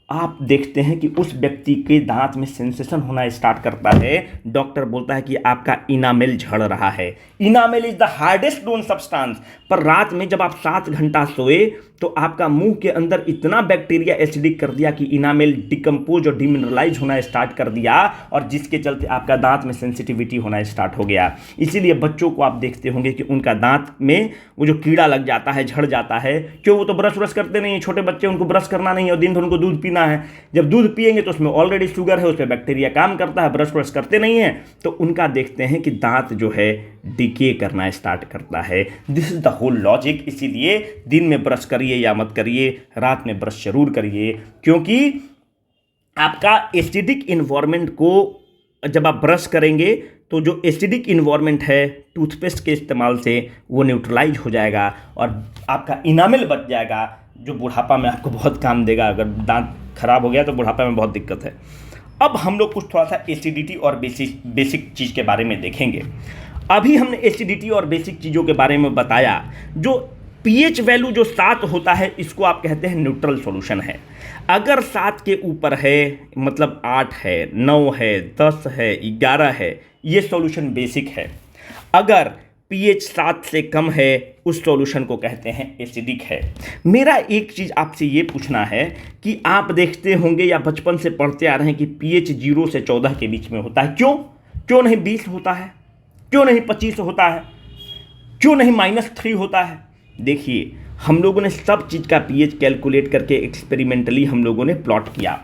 आप देखते हैं कि उस व्यक्ति के दांत में सेंसेशन होना स्टार्ट करता है। डॉक्टर बोलता है कि आपका इनामेल झड़ रहा है। Enamel is the hardest known substance. पर रात में जब आप 7 घंटा सोए तो आपका मुंह के अंदर इतना बैक्टीरिया एसिडिक कर दिया कि इनामेल डिकम्पोज और डिमिनरलाइज होना स्टार्ट कर दिया, और जिसके चलते आपका दांत में सेंसिटिविटी होना स्टार्ट हो गया। इसीलिए बच्चों को आप देखते होंगे कि उनका दांत में वो जो कीड़ा लग जाता है, झड़ जाता है। क्यों? वो तो ब्रश व्रश करते नहीं है। छोटे बच्चे, उनको ब्रश करना नहीं है और दिन भर उनको दूध पीना है। जब दूध पिएंगे तो उसमें ऑलरेडी शुगर है, उस पर बैक्टीरिया काम करता है, ब्रश व्रश करते नहीं है, तो उनका देखते हैं कि दांत जो है डिके करना स्टार्ट करता है। This is the whole logic. इसीलिए दिन में ब्रश करिए या मत करिए, रात में ब्रश जरूर करिए, क्योंकि आपका एसिडिक इन्वायरमेंट को जब आप ब्रश करेंगे तो जो एसिडिक इन्वायरमेंट है टूथपेस्ट के इस्तेमाल से वो न्यूट्रलाइज हो जाएगा और आपका इनामेल बच जाएगा, जो बुढ़ापा में आपको बहुत काम देगा। अगर दांत खराब हो गया तो बुढ़ापा में बहुत दिक्कत है। अब हम लोग कुछ थोड़ा सा एसिडिटी और बेसिक चीज़ के बारे में देखेंगे। अभी हमने एसिडिटी और बेसिक चीज़ों के बारे में बताया। जो पीएच वैल्यू जो 7 होता है, इसको आप कहते हैं न्यूट्रल सॉल्यूशन है। अगर 7 के ऊपर है मतलब 8 है, 9 है, 10 है, 11 है, ये सॉल्यूशन बेसिक है। अगर पीएच 7 से कम है, उस सॉल्यूशन को कहते हैं एसिडिक है। मेरा एक चीज़ आपसे ये पूछना है कि आप देखते होंगे या बचपन से पढ़ते आ रहे हैं कि पीएच 0 से 14 के बीच में होता है। क्यों नहीं 20 होता है? क्यों नहीं 25 होता है? क्यों नहीं -3 होता है? देखिए, हम लोगों ने सब चीज़ का पीएच कैलकुलेट करके एक्सपेरिमेंटली हम लोगों ने प्लॉट किया।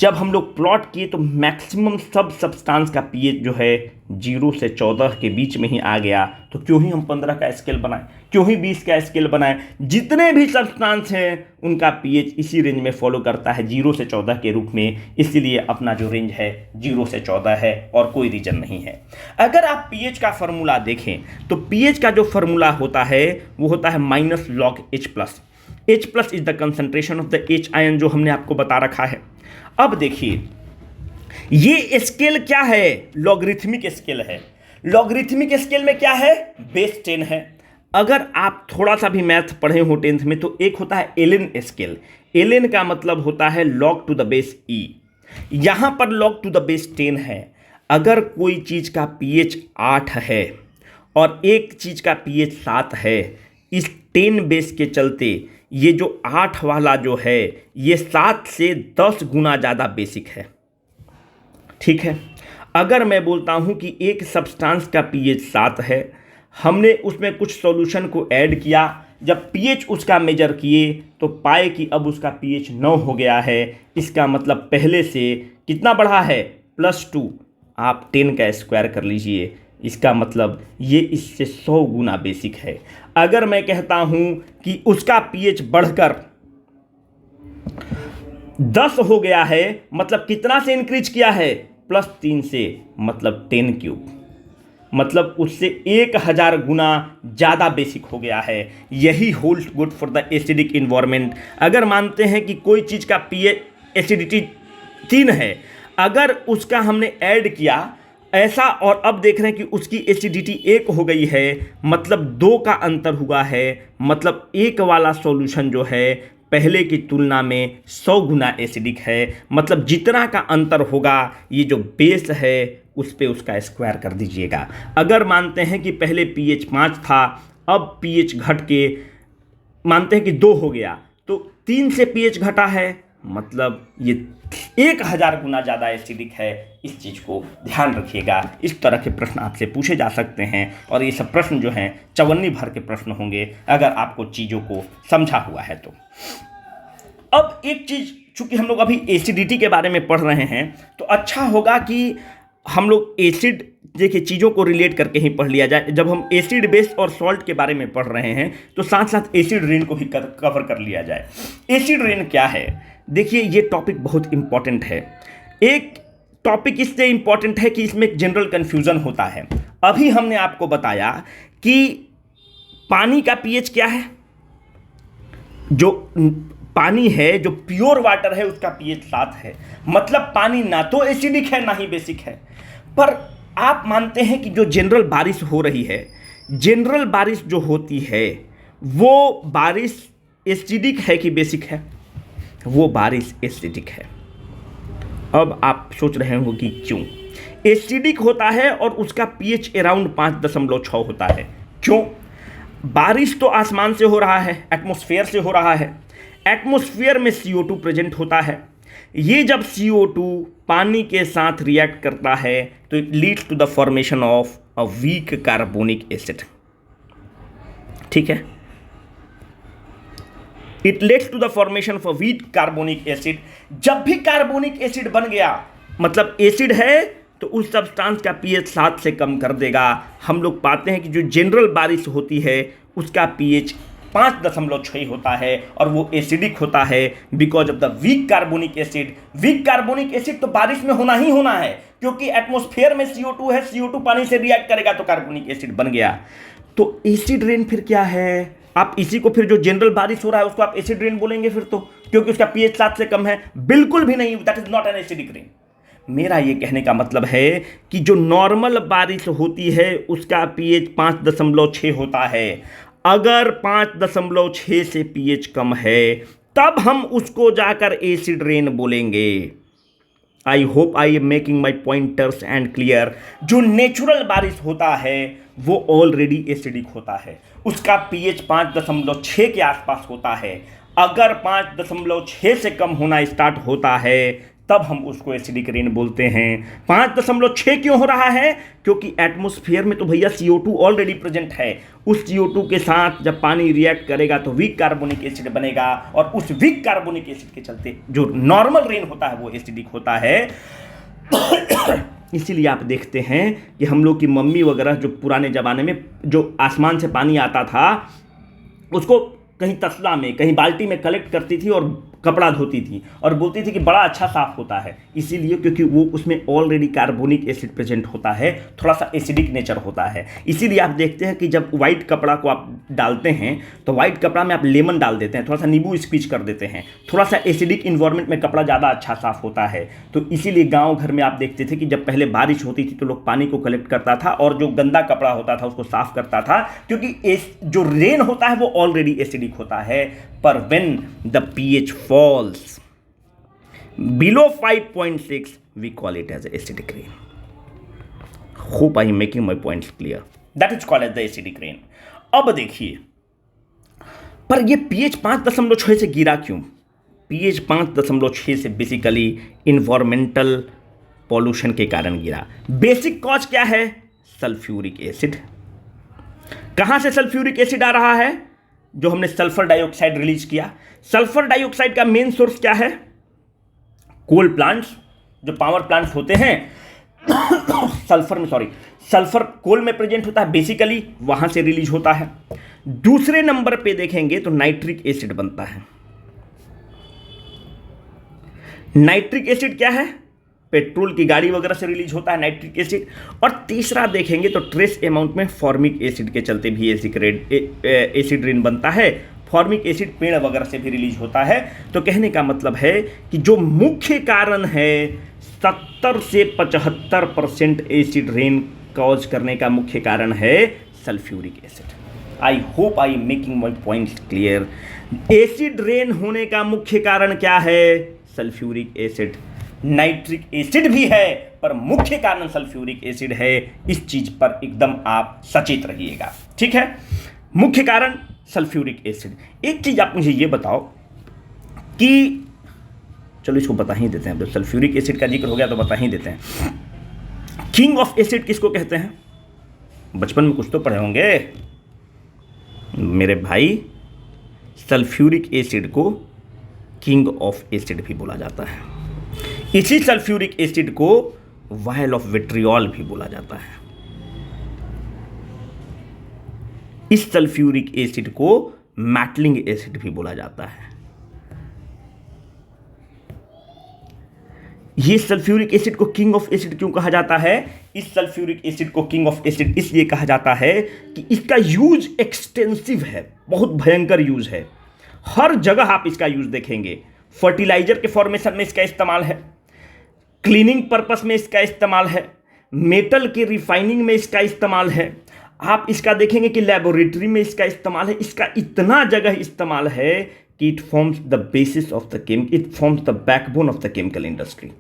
जब हम लोग प्लॉट किए तो मैक्सिमम सब सब्सटेंस का पीएच जो है 0 से 14 के बीच में ही आ गया। तो क्यों ही हम 15 का स्केल बनाएं, क्यों ही 20 का स्केल बनाएं? जितने भी सब्सटेंस हैं उनका पीएच इसी रेंज में फॉलो करता है, 0 से 14 के रूप में। इसीलिए अपना जो रेंज है 0 से 14 है और कोई रीजन नहीं है। अगर आप पीएच का फॉर्मूला देखें तो पीएच का जो फॉर्मूला होता है वो होता है -log H+। H+ is the concentration of the H ion, जो हमने आपको बता रखा है। अब देखिए, ये स्केल क्या है? लॉगरिथमिक स्केल है। लॉगरिथमिक स्केल में क्या है? बेस 10 है। अगर आप थोड़ा सा भी मैथ पढ़े हो 10th में तो एक होता है एलेन स्केल। एलेन का मतलब होता है log to the base E। यहां पर log to the base 10 है। अगर कोई चीज का pH 8 है और एक चीज का pH 7 है, इस 10 बेस के चलते ये जो 8 वाला जो है ये 7 से 10 गुना ज़्यादा बेसिक है। ठीक है। अगर मैं बोलता हूँ कि एक सब्सटेंस का पीएच 7 है, हमने उसमें कुछ सॉल्यूशन को ऐड किया, जब पीएच उसका मेजर किए तो पाए कि अब उसका पीएच 9 हो गया है। इसका मतलब पहले से कितना बढ़ा है? +2। आप 10 का स्क्वायर कर लीजिए, इसका मतलब ये इससे 100 गुना बेसिक है। अगर मैं कहता हूं कि उसका पीएच बढ़कर 10 हो गया है, मतलब कितना से इंक्रीज किया है? +3 से, मतलब 10³ मतलब उससे 1000 गुना ज़्यादा बेसिक हो गया है। यही hold good for the acidic environment. अगर मानते हैं कि कोई चीज़ का पीएच एसिडिटी 3 है, अगर उसका हमने ऐड किया ऐसा और अब देख रहे हैं कि उसकी एसिडिटी 1 हो गई है, मतलब 2 का अंतर हुआ है, मतलब एक वाला सॉल्यूशन जो है पहले की तुलना में 100 गुना एसिडिक है। मतलब जितना का अंतर होगा, ये जो बेस है उस पे उसका स्क्वायर कर दीजिएगा। अगर मानते हैं कि पहले पीएच 5 था, अब पीएच घट के मानते हैं कि 2 हो गया, तो 3 से pH घटा है, मतलब ये 1000 गुना ज़्यादा एसिडिक है। इस चीज़ को ध्यान रखिएगा। इस तरह के प्रश्न आपसे पूछे जा सकते हैं और ये सब प्रश्न जो हैं चवन्नी भर के प्रश्न होंगे अगर आपको चीज़ों को समझा हुआ है तो। अब एक चीज़, चूंकि हम लोग अभी एसिडिटी के बारे में पढ़ रहे हैं, तो अच्छा होगा कि हम लोग एसिड देखिए चीज़ों को रिलेट करके ही पढ़ लिया जाए। जब हम एसिड बेस और सॉल्ट के बारे में पढ़ रहे हैं तो साथ साथ एसिड रेन को भी कवर कर लिया जाए। एसिड रेन क्या है? देखिए ये टॉपिक बहुत इंपॉर्टेंट है। एक टॉपिक इसलिए इंपॉर्टेंट है कि इसमें एक जनरल कन्फ्यूज़न होता है। अभी हमने आपको बताया कि पानी का पीएच क्या है, जो पानी है, जो प्योर वाटर है, उसका पीएच 7 है। मतलब पानी ना तो एसिडिक है ना ही बेसिक है। पर आप मानते हैं कि जो जनरल बारिश हो रही है, जनरल बारिश जो होती है वो बारिश एसिडिक है कि बेसिक है? वो बारिश एसिडिक है। अब आप सोच रहे हो कि क्यों एसिडिक होता है और उसका पीएच अराउंड 5.6 होता है? क्यों? बारिश तो आसमान से हो रहा है, एटमॉस्फेयर से हो रहा है। एटमॉस्फेयर में CO2 प्रेजेंट होता है। ये जब CO2 पानी के साथ रिएक्ट करता है तो it leads to the formation of a weak carbonic acid. ठीक है, it leads to the formation of a weak carbonic acid. जब भी कार्बोनिक एसिड बन गया मतलब एसिड है तो उस सब्सटेंस का पीएच 7 से कम कर देगा। हम लोग पाते हैं कि जो जनरल बारिश होती है उसका पीएच 5.6 होता है और वो एसिडिक होता है because of the weak carbonic acid. Weak carbonic acid तो बारिश में होना ही होना है क्योंकि एटमॉस्फेयर में CO2 है, CO2 पानी से रिएक्ट करेगा तो कार्बोनिक एसिड बन गया। तो एसिड रेन फिर क्या है? आप इसी को फिर जो जनरल बारिश हो रहा है उसको आप एसिड रेन बोलेंगे फिर तो, क्योंकि उसका पीएच 7 से कम है? बिल्कुल भी नहीं, that is not an acidic rain. मेरा ये कहने का मतलब है कि जो नॉर्मल बारिश होती है उसका पीएच 5.6 होता है। अगर 5.6 से पीएच कम है तब हम उसको जाकर एसिड रेन बोलेंगे। आई hope I am making my pointers and clear. जो नेचुरल बारिश होता है वो ऑलरेडी एसिडिक होता है, उसका पीएच 5.6 के आसपास होता है। अगर 5.6 से कम होना स्टार्ट होता है तब हम उसको एसिडिक रेन बोलते हैं। 5.6 क्यों हो रहा है? क्योंकि एटमॉस्फेयर में तो भैया CO2 ऑलरेडी प्रेजेंट है। उस CO2 के साथ जब पानी रिएक्ट करेगा तो वीक कार्बोनिक एसिड बनेगा और उस वीक कार्बोनिक एसिड के चलते जो नॉर्मल रेन होता है वो एसिडिक होता है। इसीलिए आप देखते हैं कि हम लोग की मम्मी वगैरह जो पुराने ज़माने में जो आसमान से पानी आता था उसको कहीं तसला में कहीं बाल्टी में कलेक्ट करती थी और कपड़ा धोती थी और बोलती थी कि बड़ा अच्छा साफ होता है। इसीलिए क्योंकि वो उसमें ऑलरेडी कार्बोनिक एसिड प्रेजेंट होता है, थोड़ा सा एसिडिक नेचर होता है। इसीलिए आप देखते हैं कि जब वाइट कपड़ा को आप डालते हैं तो वाइट कपड़ा में आप लेमन डाल देते हैं, थोड़ा सा नींबू स्क्वीज कर देते हैं, थोड़ा सा एसिडिक इन्वायरमेंट में कपड़ा ज़्यादा अच्छा साफ होता है। तो इसीलिए गाँव घर में आप देखते थे कि जब पहले बारिश होती थी तो लोग पानी को कलेक्ट करता था और जो गंदा कपड़ा होता था उसको साफ करता था, क्योंकि जो रेन होता है वो ऑलरेडी एसिडिक होता है। पर when the pH falls below 5.6 we call it as acidic rain. Hope I am making my points clear. That is called as the acidic rain. अब देखिए, पर ये pH 5.6 से गिरा क्यों? pH 5.6 से बेसिकली इन्वायरमेंटल पॉल्यूशन के कारण गिरा। बेसिक कॉज क्या है? Sulphuric acid. कहां से सल्फ्यूरिक एसिड आ रहा है? जो हमने सल्फर डाइऑक्साइड रिलीज किया। सल्फर डाइऑक्साइड का मेन सोर्स क्या है? कोल प्लांट्स, जो पावर प्लांट्स होते हैं सल्फर कोल में प्रेजेंट होता है, बेसिकली वहां से रिलीज होता है। दूसरे नंबर पे देखेंगे तो नाइट्रिक एसिड बनता है। नाइट्रिक एसिड क्या है? पेट्रोल की गाड़ी वगैरह से रिलीज होता है नाइट्रिक एसिड। और तीसरा देखेंगे तो ट्रेस अमाउंट में फॉर्मिक एसिड के चलते भी एसिड रेन बनता है। फॉर्मिक एसिड पेड़ वगैरह से भी रिलीज होता है। तो कहने का मतलब है कि जो मुख्य कारण है 70 से 75% एसिड रेन कॉज करने का मुख्य कारण है sulphuric acid. I hope I am making my points clear. Acid rain होने का मुख्य कारण क्या है? Sulphuric acid. नाइट्रिक एसिड भी है पर मुख्य कारण सल्फ्यूरिक एसिड है। इस चीज पर एकदम आप सचेत रहिएगा, ठीक है? मुख्य कारण सल्फ्यूरिक एसिड। एक चीज़ आप मुझे ये बताओ कि, चलो इसको बता ही देते हैं, जब सल्फ्यूरिक एसिड का जिक्र हो गया तो बता ही देते हैं, किंग ऑफ एसिड किसको कहते हैं? बचपन में कुछ तो पढ़े होंगे मेरे भाई। सल्फ्यूरिक एसिड को किंग ऑफ एसिड भी बोला जाता है। इसी सल्फ्यूरिक एसिड को वायल ऑफ विट्रियोल भी बोला जाता है। इस सल्फ्यूरिक एसिड को मैटलिंग एसिड भी बोला जाता है। ये सल्फ्यूरिक एसिड को किंग ऑफ एसिड क्यों कहा जाता है? इस सल्फ्यूरिक एसिड को किंग ऑफ एसिड इसलिए कहा जाता है कि इसका यूज एक्सटेंसिव है, बहुत भयंकर यूज है। हर जगह आप इसका यूज देखेंगे। फर्टिलाइजर के फॉर्मेशन में इसका इस्तेमाल है, क्लीनिंग पर्पस में इसका इस्तेमाल है, मेटल के रिफाइनिंग में इसका इस्तेमाल है। आप इसका देखेंगे कि लेबोरेटरी में इसका इस्तेमाल है। इसका इतना जगह इस्तेमाल है कि it forms the basis of the it forms the backbone of the chemical industry.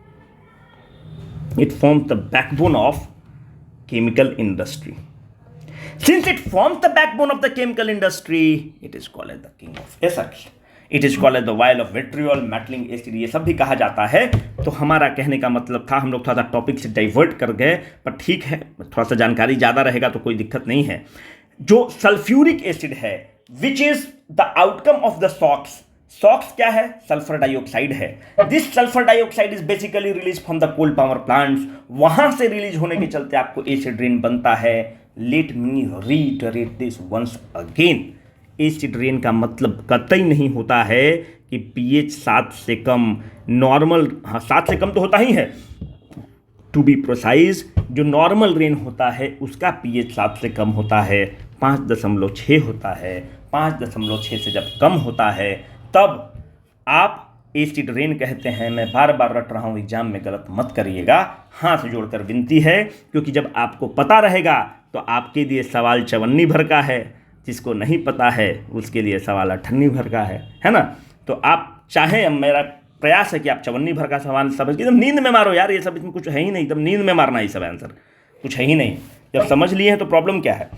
It forms the backbone of chemical industry. Since it forms the backbone of the chemical industry, it is called as the king of acids. It is called as the vial of vitriol, metallic acid, ये सब भी कहा जाता है। तो हमारा कहने का मतलब था, हम लोग थोड़ा सा टॉपिक से डाइवर्ट कर गए, पर ठीक है, थोड़ा सा जानकारी ज़्यादा रहेगा तो कोई दिक्कत नहीं है। जो सल्फ्यूरिक एसिड है, which is the outcome of the SOx. SOx क्या है? सल्फर डाइऑक्साइड है। This sulphur dioxide is basically release from the coal power plants. वहां से रिलीज होने के चलते आपको एसिड रेन बनता है। Let me reiterate this once again. Acid rain का मतलब कतई नहीं होता है कि पीएच 7 से कम, नॉर्मल, हाँ 7 से कम तो होता ही है। टू बी प्रोसाइज, जो नॉर्मल रेन होता है उसका पीएच 7 से कम होता है, 5.6 होता है। 5.6 से जब कम होता है तब आप एसिड रेन कहते हैं। मैं बार बार रट रहा हूँ, एग्जाम में गलत मत करिएगा, हाथ जोड़कर विनती है, क्योंकि जब आपको पता रहेगा तो आपके लिए सवाल 54 भर का है, जिसको नहीं पता है उसके लिए सवाल 58 भर का है ना। तो आप चाहें, मेरा प्रयास है कि आप 54 भर का सवाल समझ के एकदम नींद में मारो यार, ये सब इसमें कुछ है ही नहीं, एकदम नींद में मारना ये सब आंसर, कुछ है ही नहीं। जब समझ लिए हैं तो प्रॉब्लम क्या है।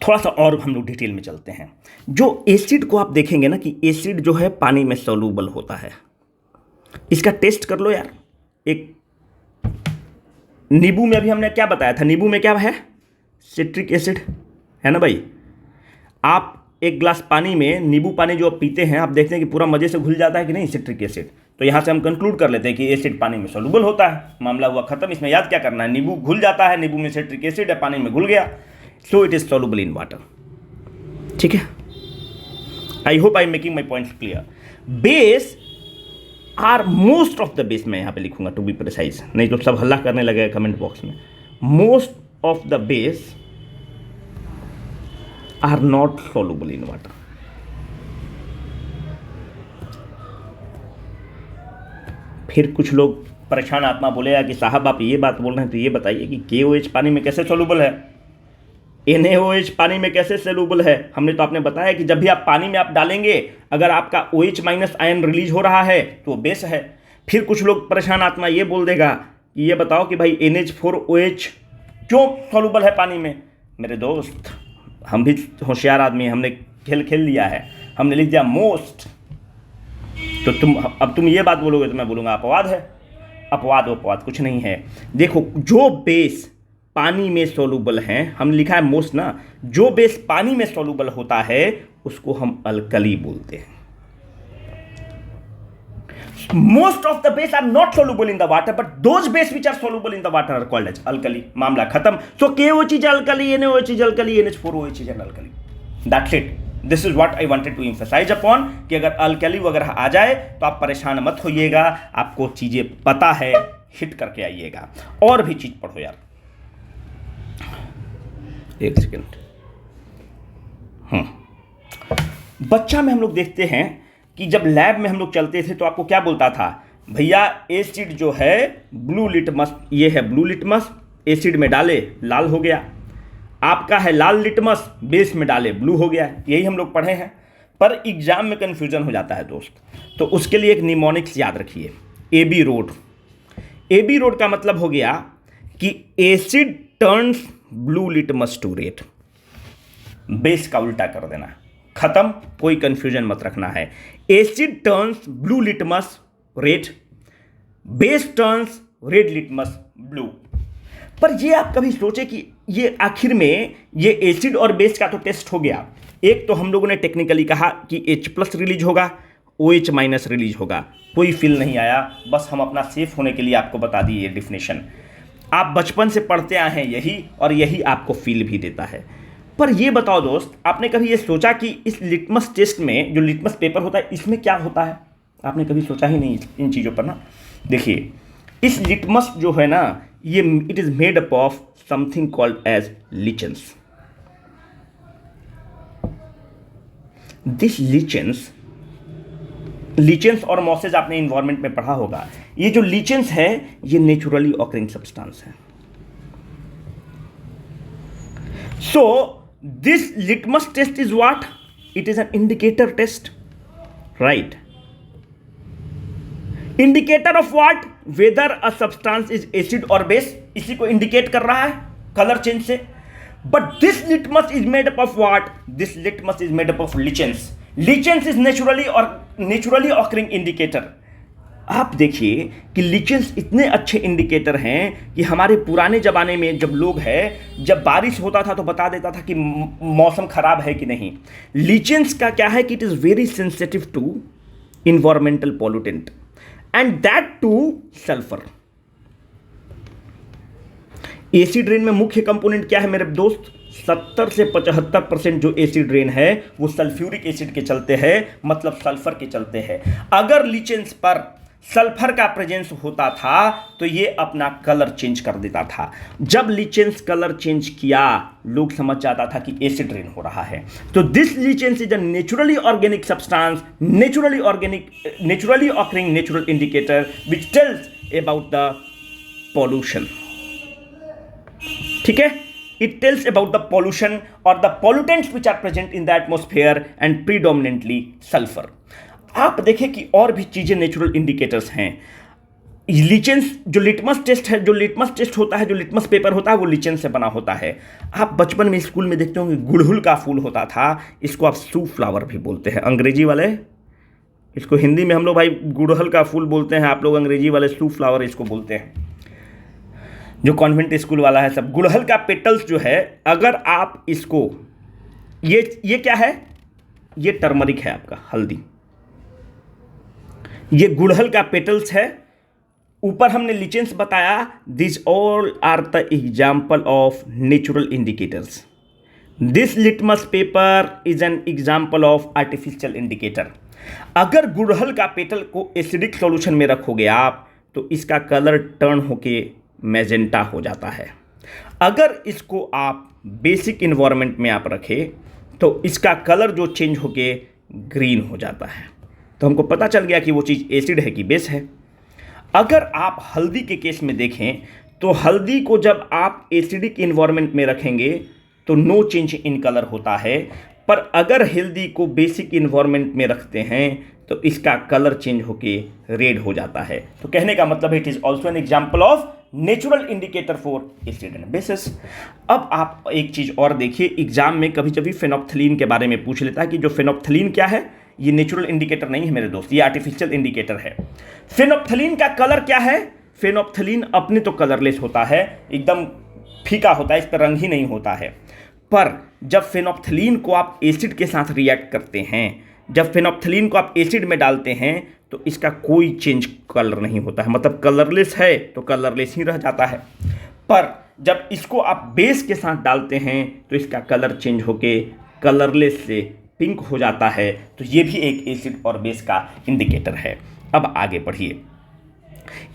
थोड़ा सा और हम लोग डिटेल में चलते हैं। जो एसिड को आप देखेंगे ना कि एसिड जो है पानी में सॉल्यूबल होता है। इसका टेस्ट कर लो यार। एक नींबू में अभी हमने क्या बताया था, नींबू में क्या है? सिट्रिक एसिड है ना भाई। आप एक ग्लास पानी में, नींबू पानी जो आप पीते हैं, आप देखते हैं कि पूरा मजे से घुल जाता है कि नहीं सिट्रिक एसिड। तो यहां से हम कंक्लूड कर लेते हैं कि एसिड पानी में सॉल्यूबल होता है, मामला हुआ खत्म। इसमें याद क्या करना है, नींबू घुल जाता है, नींबू में सिट्रिक एसिड है, पानी में घुल गया, so it is soluble in water। ठीक है, I hope I am making my points clear. Base are most of the base, मैं यहां पे लिखूंगा टू बी प्रिसाइज, नहीं तो सब हल्ला करने लगे कमेंट बॉक्स में। Most of the base are not soluble in water. फिर कुछ लोग परेशान आत्मा बोलेगा कि साहब आप ये बात बोल रहे हैं तो ये बताइए कि KOH पानी में कैसे soluble है, NaOH पानी में कैसे soluble है। हमने तो आपने बताया कि जब भी आप पानी में आप डालेंगे, अगर आपका OH माइनस आयन रिलीज हो रहा है तो वो बेस है। फिर कुछ लोग परेशान आत्मा ये बोल देगा कि ये बताओ कि भाई NH4OH क्यों soluble है पानी में। मेरे दोस्त, हम भी होशियार आदमी हैं, हमने खेल लिया है, हमने लिख दिया मोस्ट। तो तुम ये बात बोलोगे तो मैं बोलूँगा अपवाद है। अपवाद कुछ नहीं है। देखो, जो बेस पानी में सॉल्यूबल हैं, हमने लिखा है मोस्ट ना, जो बेस पानी में सॉल्यूबल होता है उसको हम अल्कली बोलते हैं। Most of the base are not soluble in the water, but those base which are soluble in the water are called as alkali। मामला खत्म। So KOH is alkali, NaOH is alkali, NH4OH is an alkali। That's it। This is what I wanted to emphasize upon कि अगर alkali वगैरह आ जाए तो आप परेशान मत होइएगा, आपको चीजें पता है, हिट करके आइएगा। और भी चीज पढ़ो यार, एक सेकेंड। बच्चा में हम लोग देखते हैं कि जब लैब में हम लोग चलते थे तो आपको क्या बोलता था, भैया एसिड जो है ब्लू लिटमस, ये है ब्लू लिटमस, एसिड में डाले लाल हो गया। आपका है लाल लिटमस, बेस में डाले ब्लू हो गया। यही हम लोग पढ़े हैं, पर एग्जाम में कन्फ्यूजन हो जाता है दोस्त। तो उसके लिए एक निमोनिक्स याद रखिए, AB रोड। AB रोड का मतलब हो गया कि acid turns blue litmus to red. Base का उल्टा कर देना, खत्म, कोई कंफ्यूजन मत रखना है। Acid turns blue litmus red, base turns red litmus blue. पर ये आप कभी सोचे कि ये आखिर में ये एसिड और बेस का तो टेस्ट हो गया, एक तो हम लोगों ने टेक्निकली कहा कि H+ रिलीज होगा, OH- रिलीज होगा, कोई फील नहीं आया, बस हम अपना सेफ होने के लिए आपको बता दिए ये डिफिनेशन। आप बचपन से पढ़ते आए हैं यही, और यही आपको फील भी देता है। पर ये बताओ दोस्त, आपने कभी ये सोचा कि इस लिटमस टेस्ट में जो लिटमस पेपर होता है इसमें क्या होता है? आपने कभी सोचा ही नहीं इन चीज़ों पर ना। देखिए, इस लिटमस जो है ना, ये it is made up of something called as lichens. This lichens और मॉसेज आपने इन्वायरमेंट में पढ़ा होगा। ये जो लीचेंस है ये नेचुरली ऑकरिंग सब्सटेंस है। So this litmus test is what? It is an indicator test, right? Indicator of what? Whether a substance is acid और बेस, इसी को इंडिकेट कर रहा है कलर चेंज से। But this litmus is made up of what? This litmus is made up of lichens. Lichens is naturally occurring indicator. आप देखिए कि लीचेंस इतने अच्छे इंडिकेटर हैं कि हमारे पुराने ज़माने में जब लोग हैं, जब बारिश होता था तो बता देता था कि मौसम खराब है कि नहीं। लीचेंस का क्या है कि it is very sensitive to environmental pollutant and that too sulphur. Acid rain में मुख्य कंपोनेंट क्या है मेरे दोस्त? 70 से 75% जो एसिड रेन है वो सल्फ्यूरिक एसिड के चलते हैं, मतलब सल्फर के चलते हैं। अगर लीचेंस पर सल्फर का प्रेजेंस होता था तो ये अपना कलर चेंज कर देता था। जब लीचेंस कलर चेंज किया, लोग समझ जाता था कि एसिड रेन हो रहा है। तो this lichens is a naturally organic substance, naturally occurring natural indicator which tells about the pollution. ठीक है, it tells about the pollution और the pollutants which are present in the atmosphere and predominantly sulphur. आप देखें कि और भी चीजें natural indicators हैं। लीचेंस जो लिटमस टेस्ट है, जो लिटमस टेस्ट होता है, जो लिटमस पेपर होता है वो लीचेंस से बना होता है। आप बचपन में स्कूल में देखते होंगे गुड़हल का फूल होता था, इसको आप सू फ्लावर भी बोलते हैं अंग्रेजी वाले। इसको हिंदी में हम लोग भाई गुड़हल का फूल बोलते हैं, आप लोग अंग्रेजी वाले सू फ्लावर इसको बोलते हैं। जो कॉन्वेंट स्कूल वाला है सब, गुड़हल का पेटल्स जो है, अगर आप इसको, ये क्या है? ये टर्मरिक है आपका, हल्दी। ये गुड़हल का पेटल्स है। ऊपर हमने लीचेंस बताया। This all are the example of natural indicators. This litmus paper is an example of artificial indicator. अगर गुड़हल का पेटल को एसिडिक सॉल्यूशन में रखोगे आप तो इसका कलर टर्न होके मैजेंटा हो जाता है। अगर इसको आप बेसिक इन्वायरमेंट में आप रखें तो इसका कलर जो चेंज होके ग्रीन हो जाता है। तो हमको पता चल गया कि वो चीज़ एसिड है कि बेस है। अगर आप हल्दी के केस में देखें तो हल्दी को जब आप एसिडिक इन्वायरमेंट में रखेंगे तो नो चेंज इन कलर होता है, पर अगर हल्दी को बेसिक इन्वायरमेंट में रखते हैं तो इसका कलर चेंज होके रेड हो जाता है। तो कहने का मतलब है it is also an example of natural indicator for acid and bases. अब आप एक चीज और देखिए, एग्जाम में कभी कभी फेनोप्थलीन के बारे में पूछ लेता है कि जो फेनोप्थलीन क्या है। ये नेचुरल इंडिकेटर नहीं है मेरे दोस्त, ये आर्टिफिशियल इंडिकेटर है। फेनोप्थलीन का कलर क्या है? फेनोप्थलीन अपने तो कलरलेस होता है, एकदम फीका होता है, इस पर रंग ही नहीं होता है। पर जब फेनोप्थलीन को आप एसिड के साथ रिएक्ट करते हैं, जब फेनोप्थलीन को आप एसिड में डालते हैं तो इसका कोई चेंज कलर नहीं होता है, मतलब कलरलेस है तो कलरलेस ही रह जाता है। पर जब इसको आप बेस के साथ डालते हैं तो इसका कलर चेंज होके कलरलेस से पिंक हो जाता है। तो ये भी एक एसिड और बेस का इंडिकेटर है। अब आगे बढ़िए।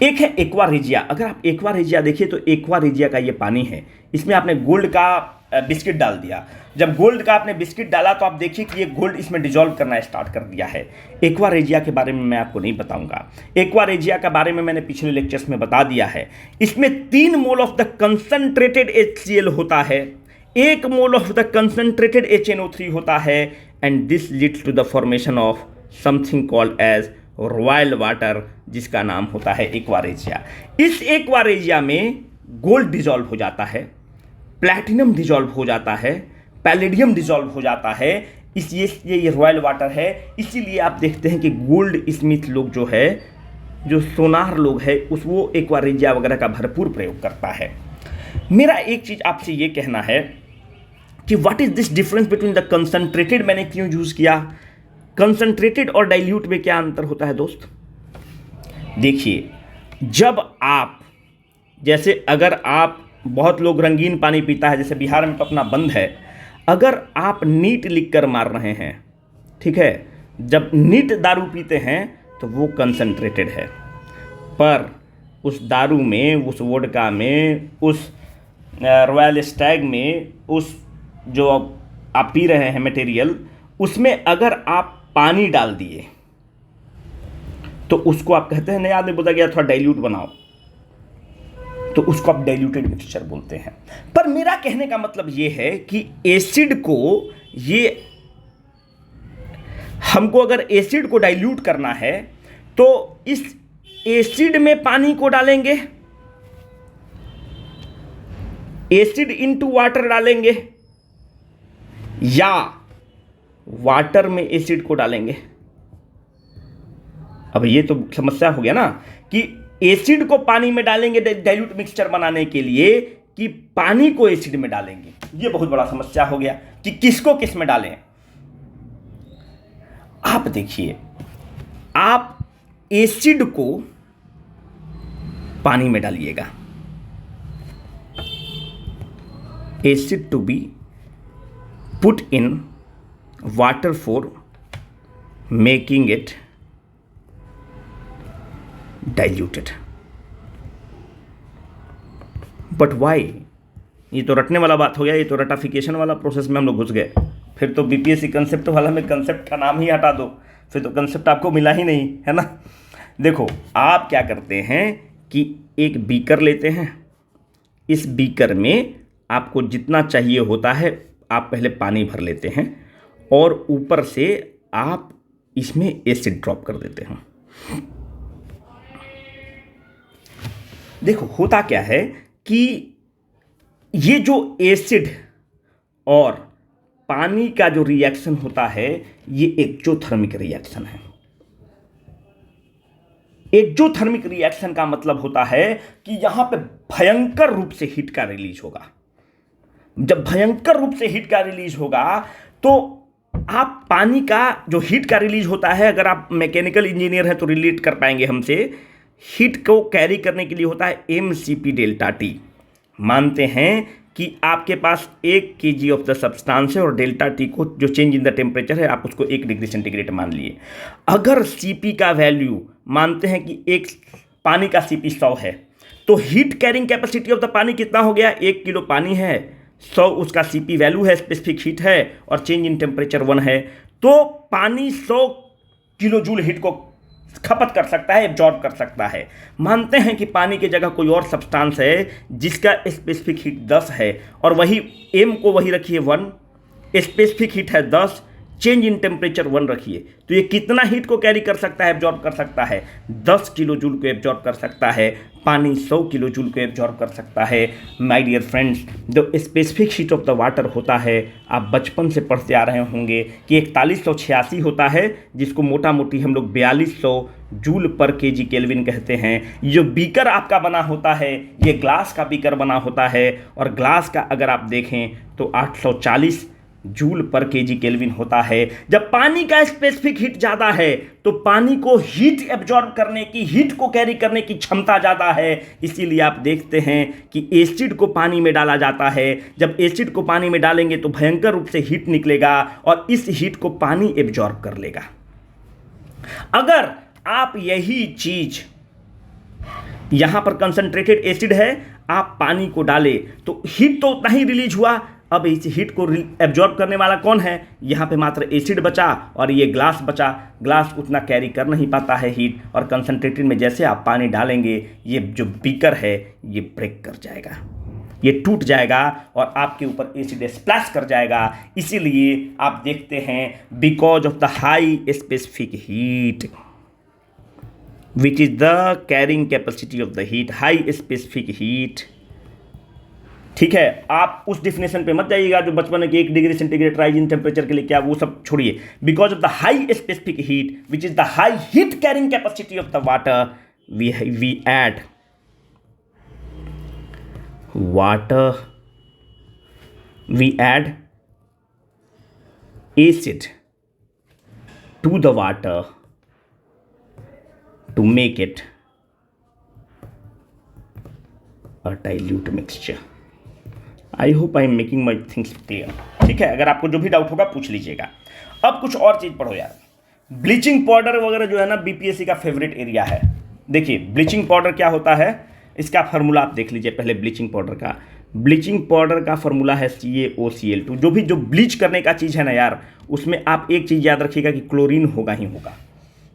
एक है एक्वा रेजिया। अगर आप एक्वा रेजिया देखिए तो एक्वा रेजिया का ये पानी है, इसमें आपने गोल्ड का बिस्किट डाल दिया। जब गोल्ड का आपने बिस्किट डाला तो आप देखिए कि ये गोल्ड इसमें डिजॉल्व करना स्टार्ट कर दिया है। एक्वा रेजिया के बारे में मैं आपको नहीं बताऊंगा। एक्वा रेजिया के बारे में मैंने पिछले लेक्चर्स में बता दिया है। इसमें 3 mole of the concentrated HCl होता है, 1 mole of the concentrated HNO3 होता है, and this leads to the formation of something called as royal water, जिसका नाम होता है एक्वा रेजिया। इस एक्वा रेजिया में गोल्ड डिजॉल्व हो जाता है, प्लैटिनम डिजॉल्व हो जाता है, पैलेडियम डिसॉल्व हो जाता है, इसलिए ये रॉयल वाटर है। इसीलिए आप देखते हैं कि गोल्ड स्मिथ लोग जो है, जो सोनार लोग हैं, वो एक्वारिजिया वगैरह का भरपूर प्रयोग करता है। मेरा एक चीज़ आपसे ये कहना है कि what is this difference between the concentrated, मैंने क्यों यूज़ किया, कंसनट्रेटेड और डाइल्यूट में क्या अंतर होता है दोस्त? देखिए, जब आप, जैसे अगर आप, बहुत लोग रंगीन पानी पीता है, जैसे बिहार में तो अपना बंद है, अगर आप नीट लिख कर मार रहे हैं, ठीक है, जब नीट दारू पीते हैं तो वो कंसनट्रेटेड है, पर उस दारू में, उस वोडका में, उस रॉयल स्टैग में, उस जो आप पी रहे हैं मटेरियल, उसमें अगर आप पानी डाल दिए तो उसको आप कहते हैं, नहीं आदमी बोलता गया थोड़ा डाइल्यूट बनाओ, तो उसको आप डाइल्यूटेड मिक्सचर बोलते हैं। पर मेरा कहने का मतलब ये है कि एसिड को, ये हमको अगर एसिड को डाइल्यूट करना है तो इस एसिड में पानी को डालेंगे, एसिड इनटू वाटर डालेंगे, या वाटर में एसिड को डालेंगे। अब ये तो समस्या हो गया ना कि एसिड को पानी में डालेंगे डाइल्यूट मिक्सचर बनाने के लिए, कि पानी को एसिड में डालेंगे। ये बहुत बड़ा समस्या हो गया कि किसको किस में डालें। आप देखिए, आप एसिड को पानी में डालिएगा, acid to be put in water for making it diluted. But why? ये तो रटने वाला बात हो गया, ये तो रटाफिकेशन वाला प्रोसेस में हम लोग घुस गए। फिर तो बीपीएससी कंसेप्ट वाला में कंसेप्ट का नाम ही हटा दो, फिर तो कंसेप्ट आपको मिला ही नहीं, है ना। देखो, आप क्या करते हैं कि एक बीकर लेते हैं, इस बीकर में आपको जितना चाहिए होता है आप पहले पानी भर लेते हैं, और ऊपर से आप इसमें एसिड ड्रॉप कर देते हैं। देखो, होता क्या है कि ये जो एसिड और पानी का जो रिएक्शन होता है, ये एक्जोथर्मिक रिएक्शन है। एक्जोथर्मिक रिएक्शन का मतलब होता है कि यहां पे भयंकर रूप से हीट का रिलीज होगा। जब भयंकर रूप से हीट का रिलीज होगा तो आप पानी का जो हीट का रिलीज होता है, अगर आप मैकेनिकल इंजीनियर हैं तो रिलेट कर पाएंगे हमसे, हीट को कैरी करने के लिए होता है mCp डेल्टा टी। मानते हैं कि आपके पास 1 kg ऑफ द सब्सटेंस है और डेल्टा टी को, जो चेंज इन द टेम्परेचर है, आप उसको 1 डिग्री सेंटीग्रेड मान लिए। अगर Cp का वैल्यू मानते हैं कि एक पानी का Cp 100 है, तो heat carrying capacity of the पानी कितना हो गया? 1 किलो पानी है, 100 उसका Cp वैल्यू है, स्पेसिफिक हीट है, और चेंज इन टेम्परेचर 1 है, तो पानी 100 किलो जूल हीट को खपत कर सकता है, एब्जॉर्ब कर सकता है। मानते हैं कि पानी की जगह कोई और सब्सटेंस है जिसका स्पेसिफिक हीट 10 है, और वही m को वही रखिए 1, स्पेसिफिक हीट है 10, चेंज इन टेम्परेचर 1 रखिए, तो ये कितना हीट को कैरी कर सकता है, एब्जॉर्ब कर सकता है? 10 किलो जूल को एब्जॉर्ब कर सकता है। पानी 100 किलो जूल को एब्जॉर्ब कर सकता है। माय डियर फ्रेंड्स, जो specific heat of the water होता है, आप बचपन से पढ़ते आ रहे होंगे कि 4186 होता है, जिसको मोटा मोटी हम लोग 4200 जूल पर केजी केल्विन कहते हैं। जो बीकर आपका बना होता है, ये ग्लास का बीकर बना होता है, और ग्लास का अगर आप देखें तो 840 जूल पर केजी केल्विन होता है। जब पानी का स्पेसिफिक हीट ज़्यादा है तो पानी को हीट एब्जॉर्ब करने की, हीट को कैरी करने की क्षमता ज़्यादा है। इसीलिए आप देखते हैं कि एसिड को पानी में डाला जाता है। जब एसिड को पानी में डालेंगे तो भयंकर रूप से हीट निकलेगा और इस हीट को पानी एब्जॉर्ब कर लेगा। अगर आप यही चीज़, यहाँ पर कंसंट्रेटेड एसिड है, आप पानी को डालें तो हीट तो उतना ही रिलीज हुआ। अब इस हीट को एब्जॉर्ब करने वाला कौन है? यहाँ पे मात्र एसिड बचा और ये ग्लास बचा। ग्लास उतना कैरी कर नहीं पाता है हीट, और कंसंट्रेटेड में जैसे आप पानी डालेंगे, ये जो बीकर है ये ब्रेक कर जाएगा, ये टूट जाएगा और आपके ऊपर एसिड स्प्लैश कर जाएगा। इसीलिए आप देखते हैं, because of the high specific heat which is the carrying capacity of the heat, high specific heat ठीक है, आप उस डिफिनेशन पे मत जाइएगा जो बचपन में कि 1 degree centigrade rise in temperature के लिए क्या, वो सब छोड़िए। Because of the high specific heat which is the high heat carrying capacity of the water, we add water, we add acid to the water to make it a dilute mixture. I hope I am making my things clear. ठीक है, अगर आपको जो भी doubt होगा पूछ लीजिएगा। अब कुछ और चीज़ पढ़ो यार। ब्लीचिंग पाउडर वगैरह जो है ना बीपीएससी का फेवरेट एरिया है। देखिए ब्लीचिंग पाउडर क्या होता है, इसका फार्मूला आप देख लीजिए पहले। ब्लीचिंग पाउडर का फार्मूला है CaOCl2। जो ब्लीच करने का चीज़ है ना यार, उसमें आप एक चीज़ याद रखिएगा कि क्लोरीन होगा ही होगा।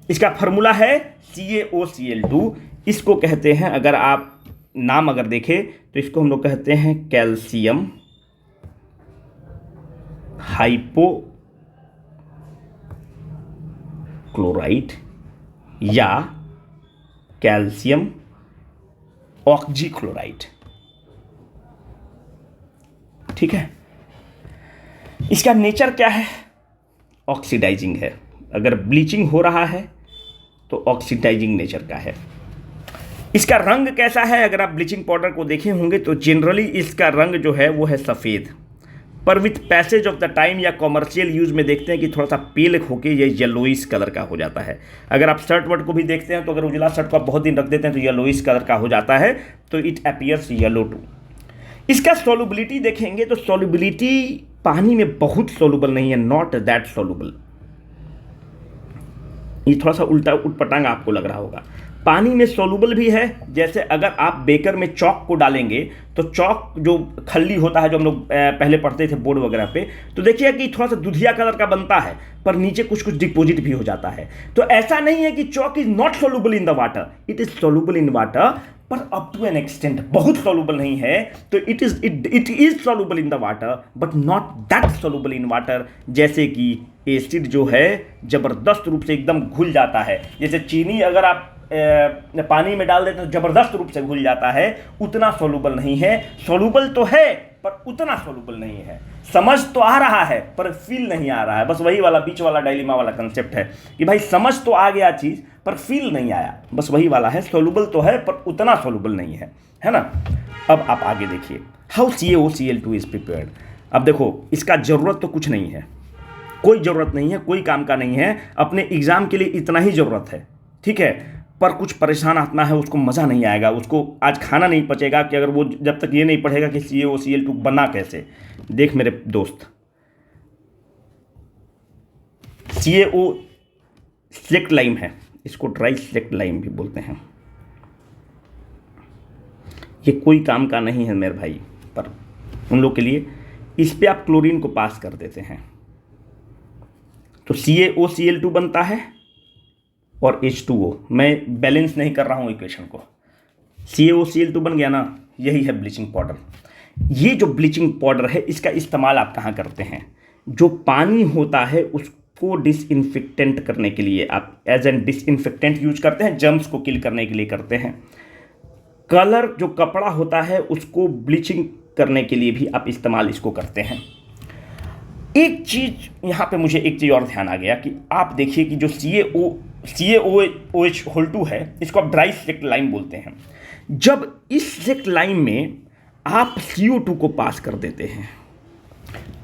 इसका फार्मूला है CaOCl2। इसको कहते हैं, अगर आप नाम अगर देखें तो इसको हम लोग कहते हैं कैल्शियम हाइपोक्लोराइड या कैल्शियम ऑक्सीक्लोराइड। ठीक है, इसका नेचर क्या है, ऑक्सीडाइजिंग है। अगर ब्लीचिंग हो रहा है तो ऑक्सीडाइजिंग नेचर का है। इसका रंग कैसा है, अगर आप ब्लीचिंग पाउडर को देखे होंगे तो जनरली इसका रंग जो है वो है सफ़ेद, पर with passage of the time या कॉमर्शियल यूज में देखते हैं कि थोड़ा सा पेल होके ये येलोइश कलर का हो जाता है। अगर आप शर्ट वर्ट को भी देखते हैं तो अगर उजला शर्ट को आप बहुत दिन रख देते हैं तो येलोइश कलर का हो जाता है, तो इट अपीयर्स येलो टू। इसका सॉल्युबिलिटी देखेंगे तो सॉल्युबिलिटी पानी में बहुत सॉल्युबल नहीं है, नॉट दैट सॉल्युबल। ये थोड़ा सा उल्टा उटपटांग आपको लग रहा होगा। पानी में सॉल्युबल भी है, जैसे अगर आप बेकर में चॉक को डालेंगे तो चॉक जो खल्ली होता है जो हम लोग पहले पढ़ते थे बोर्ड वगैरह पे, तो देखिए कि थोड़ा सा दुधिया कलर का बनता है पर नीचे कुछ कुछ डिपोजिट भी हो जाता है। तो ऐसा नहीं है कि chalk is not soluble in the water, it is soluble in water, पर अप टू एन एक्सटेंट, बहुत सॉल्युबल नहीं है। तो it is soluble in the water but not that soluble in water. जैसे कि एसिड जो है जबरदस्त रूप से एकदम घुल जाता है, जैसे चीनी अगर आप पानी में डाल देते तो जबरदस्त रूप से घुल जाता है, उतना सॉल्युबल नहीं है। सॉल्युबल तो है पर उतना सॉल्युबल नहीं है। समझ तो आ रहा है पर फील नहीं आ रहा है। बस वही वाला बीच वाला डायलेमा वाला कंसेप्ट है कि भाई समझ तो आ गया चीज़ पर फील नहीं आया, बस वही वाला है। सॉल्युबल तो है पर उतना सॉल्युबल नहीं है ना। अब आप आगे देखिए हाउ CaOCl2 इज प्रिपेयर्ड। अब देखो इसका ज़रूरत तो कुछ नहीं है, कोई ज़रूरत नहीं है, कोई काम का नहीं है, अपने एग्ज़ाम के लिए इतना ही ज़रूरत है। ठीक है, पर कुछ परेशान आत्मा है उसको मज़ा नहीं आएगा, उसको आज खाना नहीं पचेगा कि अगर वो जब तक ये नहीं पढ़ेगा कि CaOCl2 बना कैसे। देख मेरे दोस्त, CaO स्लेक्ट लाइम है, इसको ड्राई स्लेक्ट लाइम भी बोलते हैं। ये कोई काम का नहीं है मेरे भाई, पर उन लोग के लिए इस पे आप क्लोरीन को पास कर देते हैं तो CaOCl2 बनता है और H2O। मैं बैलेंस नहीं कर रहा हूँ इक्वेशन को, CaOCl2 बन गया ना, यही है ब्लीचिंग पाउडर। ये जो ब्लीचिंग पाउडर है इसका इस्तेमाल आप कहाँ करते हैं, जो पानी होता है उसको डिसइंफेक्टेंट करने के लिए आप एज एन डिसइंफेक्टेंट यूज करते हैं, जर्म्स को किल करने के लिए करते हैं। कलर जो कपड़ा होता है उसको ब्लीचिंग करने के लिए भी आप इस्तेमाल इसको करते हैं। एक चीज़ यहाँ पे मुझे एक चीज़ और ध्यान आ गया कि आप देखिए कि जो CaOH2 है इसको आप ड्राई स्लेक्ट लाइम बोलते हैं। जब इस स्लेक्ट लाइम में आप CO2 को पास कर देते हैं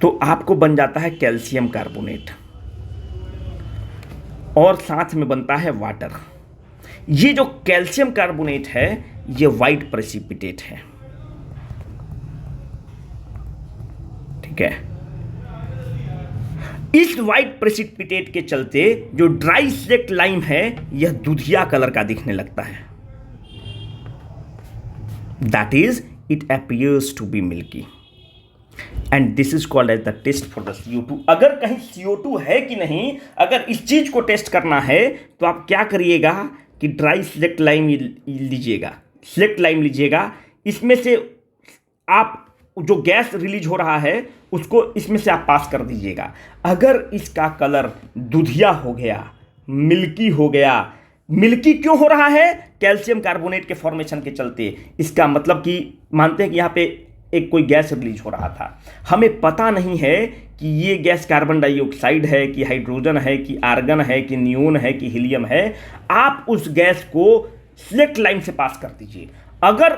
तो आपको बन जाता है कैल्शियम कार्बोनेट और साथ में बनता है वाटर। ये जो कैल्शियम कार्बोनेट है ये वाइट प्रेसिपिटेट है। ठीक है, इस वाइट प्रेसिपिटेट के चलते जो ड्राई स्लेक्ट लाइम है यह दूधिया कलर का दिखने लगता है। That is it appears to be milky and this is called as the test for the CO2। अगर कहीं CO2 है कि नहीं, अगर इस चीज को टेस्ट करना है तो आप क्या करिएगा कि ड्राई स्लेक्ट लाइम लीजिएगा, स्लेक्ट लाइम लीजिएगा, इसमें से आप जो गैस रिलीज हो रहा है उसको इसमें से आप पास कर दीजिएगा। अगर इसका कलर दूधिया हो गया, मिल्की हो गया, मिल्की क्यों हो रहा है, कैल्शियम कार्बोनेट के फॉर्मेशन के चलते, इसका मतलब कि मानते हैं कि यहाँ पे एक कोई गैस रिलीज हो रहा था। हमें पता नहीं है कि ये गैस कार्बन डाइऑक्साइड है कि हाइड्रोजन है कि आर्गन है कि नियोन है कि हीलियम है। आप उस गैस को सिलेक्ट लाइन से पास कर दीजिए। अगर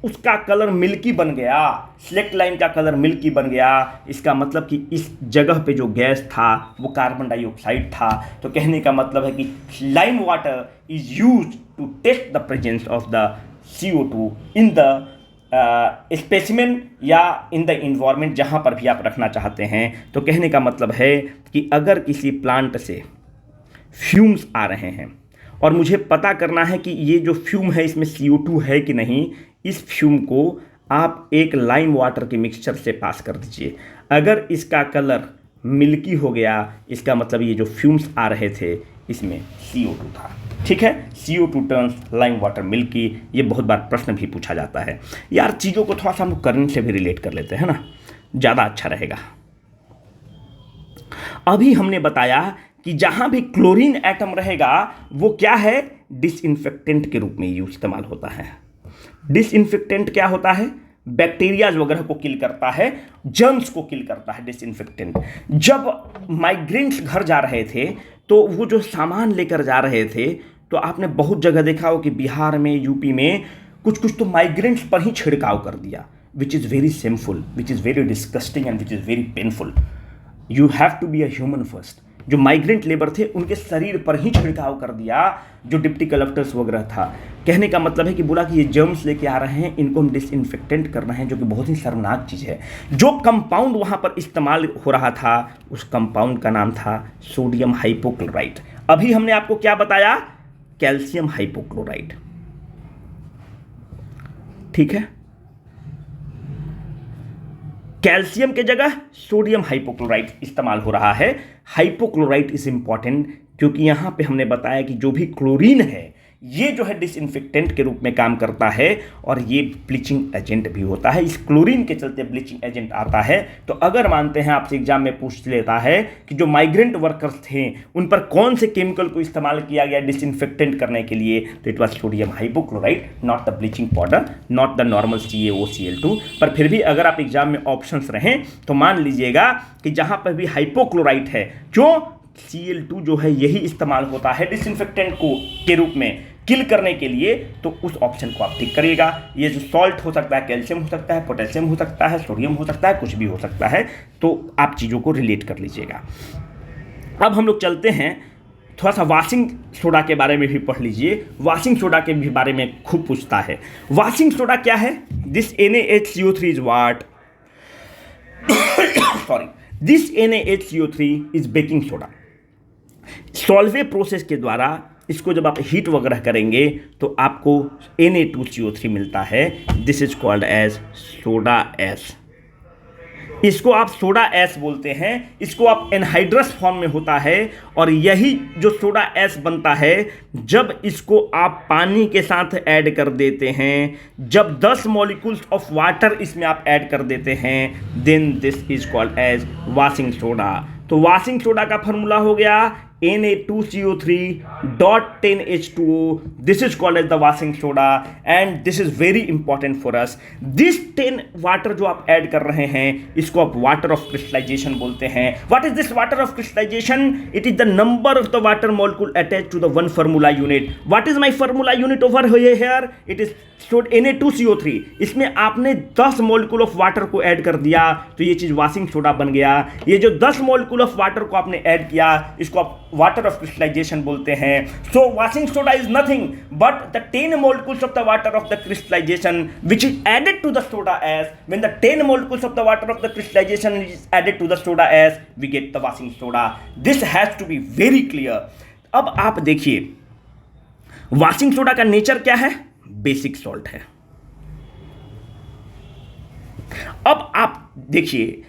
उसका कलर मिल्की बन गया, सिलेक्ट लाइन का कलर मिल्की बन गया, इसका मतलब कि इस जगह पे जो गैस था वो कार्बन डाइऑक्साइड था। तो कहने का मतलब है कि lime water is used to test the presence of the CO2 in the specimen या इन द इन्वायरमेंट, जहाँ पर भी आप रखना चाहते हैं। तो कहने का मतलब है कि अगर किसी प्लांट से फ्यूम्स आ रहे हैं और मुझे पता करना है कि ये जो फ्यूम है इसमें CO2 है कि नहीं, इस फ्यूम को आप एक लाइम वाटर के मिक्सचर से पास कर दीजिए। अगर इसका कलर मिल्की हो गया, इसका मतलब ये जो फ्यूम्स आ रहे थे इसमें CO2 था। ठीक है, CO2 turns lime water milky. ये बहुत बार प्रश्न भी पूछा जाता है। यार चीज़ों को थोड़ा सा हम करंट से भी रिलेट कर लेते हैं ना, ज़्यादा अच्छा रहेगा। अभी हमने बताया कि जहां भी क्लोरीन एटम रहेगा वो क्या है, डिसइंफेक्टेंट के रूप में यूज इस्तेमाल होता है। डिसइंफेक्टेंट क्या होता है, बैक्टीरियाज वगैरह को किल करता है, जर्म्स को किल करता है डिसइंफेक्टेंट। जब माइग्रेंट्स घर जा रहे थे तो वो जो सामान लेकर जा रहे थे, तो आपने बहुत जगह देखा हो कि बिहार में, यूपी में कुछ कुछ तो माइग्रेंट्स पर ही छिड़काव कर दिया, which is very sinful, which is very disgusting and which is very painful. You have to be a human first. जो माइग्रेंट लेबर थे उनके शरीर पर ही छिड़काव कर दिया, जो डिप्टी कलेक्टर्स वगैरह था। कहने का मतलब है कि बोला कि ये जर्म्स लेके आ रहे हैं, इनको हम डिसइंफेक्टेंट करना है, जो कि बहुत ही शर्मनाक चीज़ है। जो कंपाउंड वहाँ पर इस्तेमाल हो रहा था उस कंपाउंड का नाम था सोडियम हाइपोक्लोराइड। अभी हमने आपको क्या बताया, कैल्शियम हाइपोक्लोराइड। ठीक है, कैल्शियम के जगह सोडियम हाइपोक्लोराइड इस्तेमाल हो रहा है। हाइपोक्लोराइड इज इंपॉर्टेंट क्योंकि यहां पे हमने बताया कि जो भी क्लोरीन है ये जो है डिसइंफेक्टेंट के रूप में काम करता है और ये ब्लीचिंग एजेंट भी होता है। इस क्लोरीन के चलते ब्लीचिंग एजेंट आता है। तो अगर मानते हैं आपसे एग्जाम में पूछ लेता है कि जो माइग्रेंट वर्कर्स थे उन पर कौन से केमिकल को इस्तेमाल किया गया डिसइंफेक्टेंट करने के लिए, तो it was sodium hypochloride, not the bleaching powder, not the normal CaOCl2। पर फिर भी अगर आप एग्जाम में ऑप्शंस रहें तो मान लीजिएगा कि जहां पर भी हाइपोक्लोराइड है, क्यों, Cl2 जो है यही इस्तेमाल होता है डिसइंफेक्टेंट को के रूप में किल करने के लिए, तो उस ऑप्शन को आप टिक करिएगा। ये जो सॉल्ट हो सकता है, कैल्शियम हो सकता है, पोटेशियम हो सकता है, सोडियम हो सकता है, कुछ भी हो सकता है। तो आप चीज़ों को रिलेट कर लीजिएगा। अब हम लोग चलते हैं, थोड़ा सा वॉशिंग सोडा के बारे में भी पढ़ लीजिए। वॉशिंग सोडा के भी बारे में खूब पूछता है। वॉशिंग सोडा क्या है, this NaHCO3 is what, sorry, this NaHCO3 is baking soda. Solvay process के द्वारा इसको जब आप हीट वगैरह करेंगे तो आपको Na2CO3 मिलता है। This is called as soda ash. इसको आप सोडा एस बोलते हैं। इसको आप एनहाइड्रस फॉर्म में होता है और यही जो सोडा एस बनता है जब इसको आप पानी के साथ ऐड कर देते हैं, जब 10 मॉलिक्यूल्स ऑफ वाटर इसमें आप ऐड कर देते हैं, then this is called as washing soda. तो वॉशिंग सोडा का फॉर्मूला हो गया Na2CO3.10H2O. This is called as the washing soda and this is very important for us. This 10 water जो आप ऐड कर रहे हैं इसको आप वाटर ऑफ क्रिस्टलाइजेशन बोलते हैं। What is this water of crystallization? It is the number of the water molecule attached to the one formula unit. What is my formula unit over here? It is Na2CO3। इसमें आपने 10 molecule of water को add कर दिया तो ये चीज washing soda बन गया। ये जो 10 मॉलिक्यूल ऑफ वाटर को आपने ऐड किया इसको आप वाटर ऑफ क्रिस्टलाइजेशन बोलते हैं। So washing soda is nothing but the 10 molecules of the water of the crystallization which is added to the soda ash. When the 10 molecules of the water of the crystallization is added to the soda ash, we get the washing soda. This has to be very clear. अब आप देखिए washing soda का nature क्या है, basic salt है। अब आप देखिए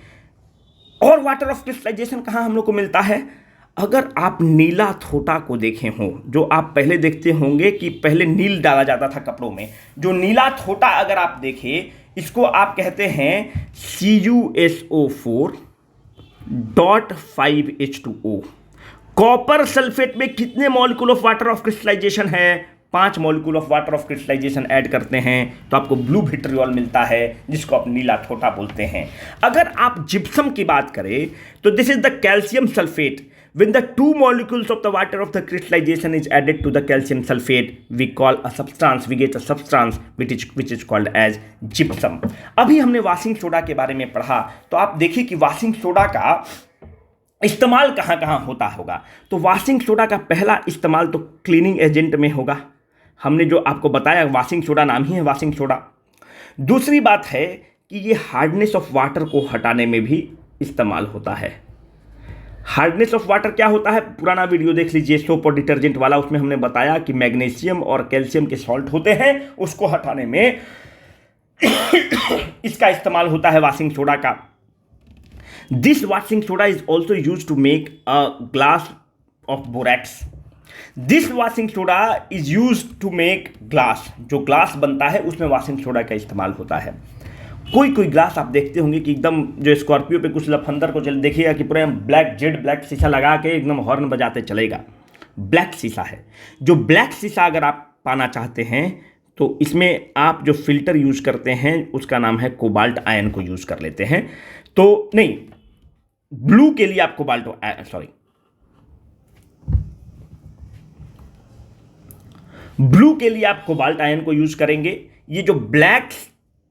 और वाटर ऑफ क्रिस्टलाइजेशन कहां हम लोग को मिलता है। अगर आप नीला थोटा को देखे हों, जो आप पहले देखते होंगे कि पहले नील डाला जाता था कपड़ों में, जो नीला थोटा अगर आप देखें इसको आप कहते हैं CuSO4.5H2O। कॉपर सल्फेट में कितने molecule of water of crystallisation है, 5 molecule of water of crystallisation add करते हैं तो आपको ब्लू विट्रियोल मिलता है, जिसको आप नीला थोटा बोलते हैं। अगर आप जिप्सम की बात करें तो this is the calcium sulphate. When the 2 molecules of the water of the crystallization is added to the calcium sulfate, we get a substance which is called as gypsum. अभी हमने वाशिंग सोडा के बारे में पढ़ा, तो आप देखिए कि वाशिंग सोडा का इस्तेमाल कहाँ कहाँ होता होगा। तो वाशिंग सोडा का पहला इस्तेमाल तो क्लीनिंग एजेंट में होगा, हमने जो आपको बताया वाशिंग सोडा नाम ही है वाशिंग सोडा। दूसरी बात है कि ये हार्डनेस ऑफ वाटर को हटाने में भी इस्तेमाल होता है। हार्डनेस ऑफ वाटर क्या होता है, पुराना वीडियो देख लीजिए सोप और डिटर्जेंट वाला, उसमें हमने बताया कि मैग्नीशियम और कैल्शियम के सॉल्ट होते हैं, उसको हटाने में इसका इस्तेमाल होता है वाशिंग सोडा का। This washing soda is also use to make a glass of borax. This washing soda is use to make glass, जो ग्लास बनता है उसमें वाशिंग सोडा का इस्तेमाल होता है। कोई कोई ग्लास आप देखते होंगे कि एकदम जो स्कॉर्पियो पे कुछ लफंदर को चल देखिएगा कि पूरे ब्लैक शीशा लगा के एकदम हॉर्न बजाते चलेगा, ब्लैक शीशा है। जो ब्लैक शीशा अगर आप पाना चाहते हैं तो इसमें आप जो फिल्टर यूज करते हैं उसका नाम है कोबाल्ट आयन को यूज कर लेते हैं। तो नहीं, ब्लू के लिए आप ब्लू के लिए आप कोबाल्ट आयन को यूज करेंगे। ये जो ब्लैक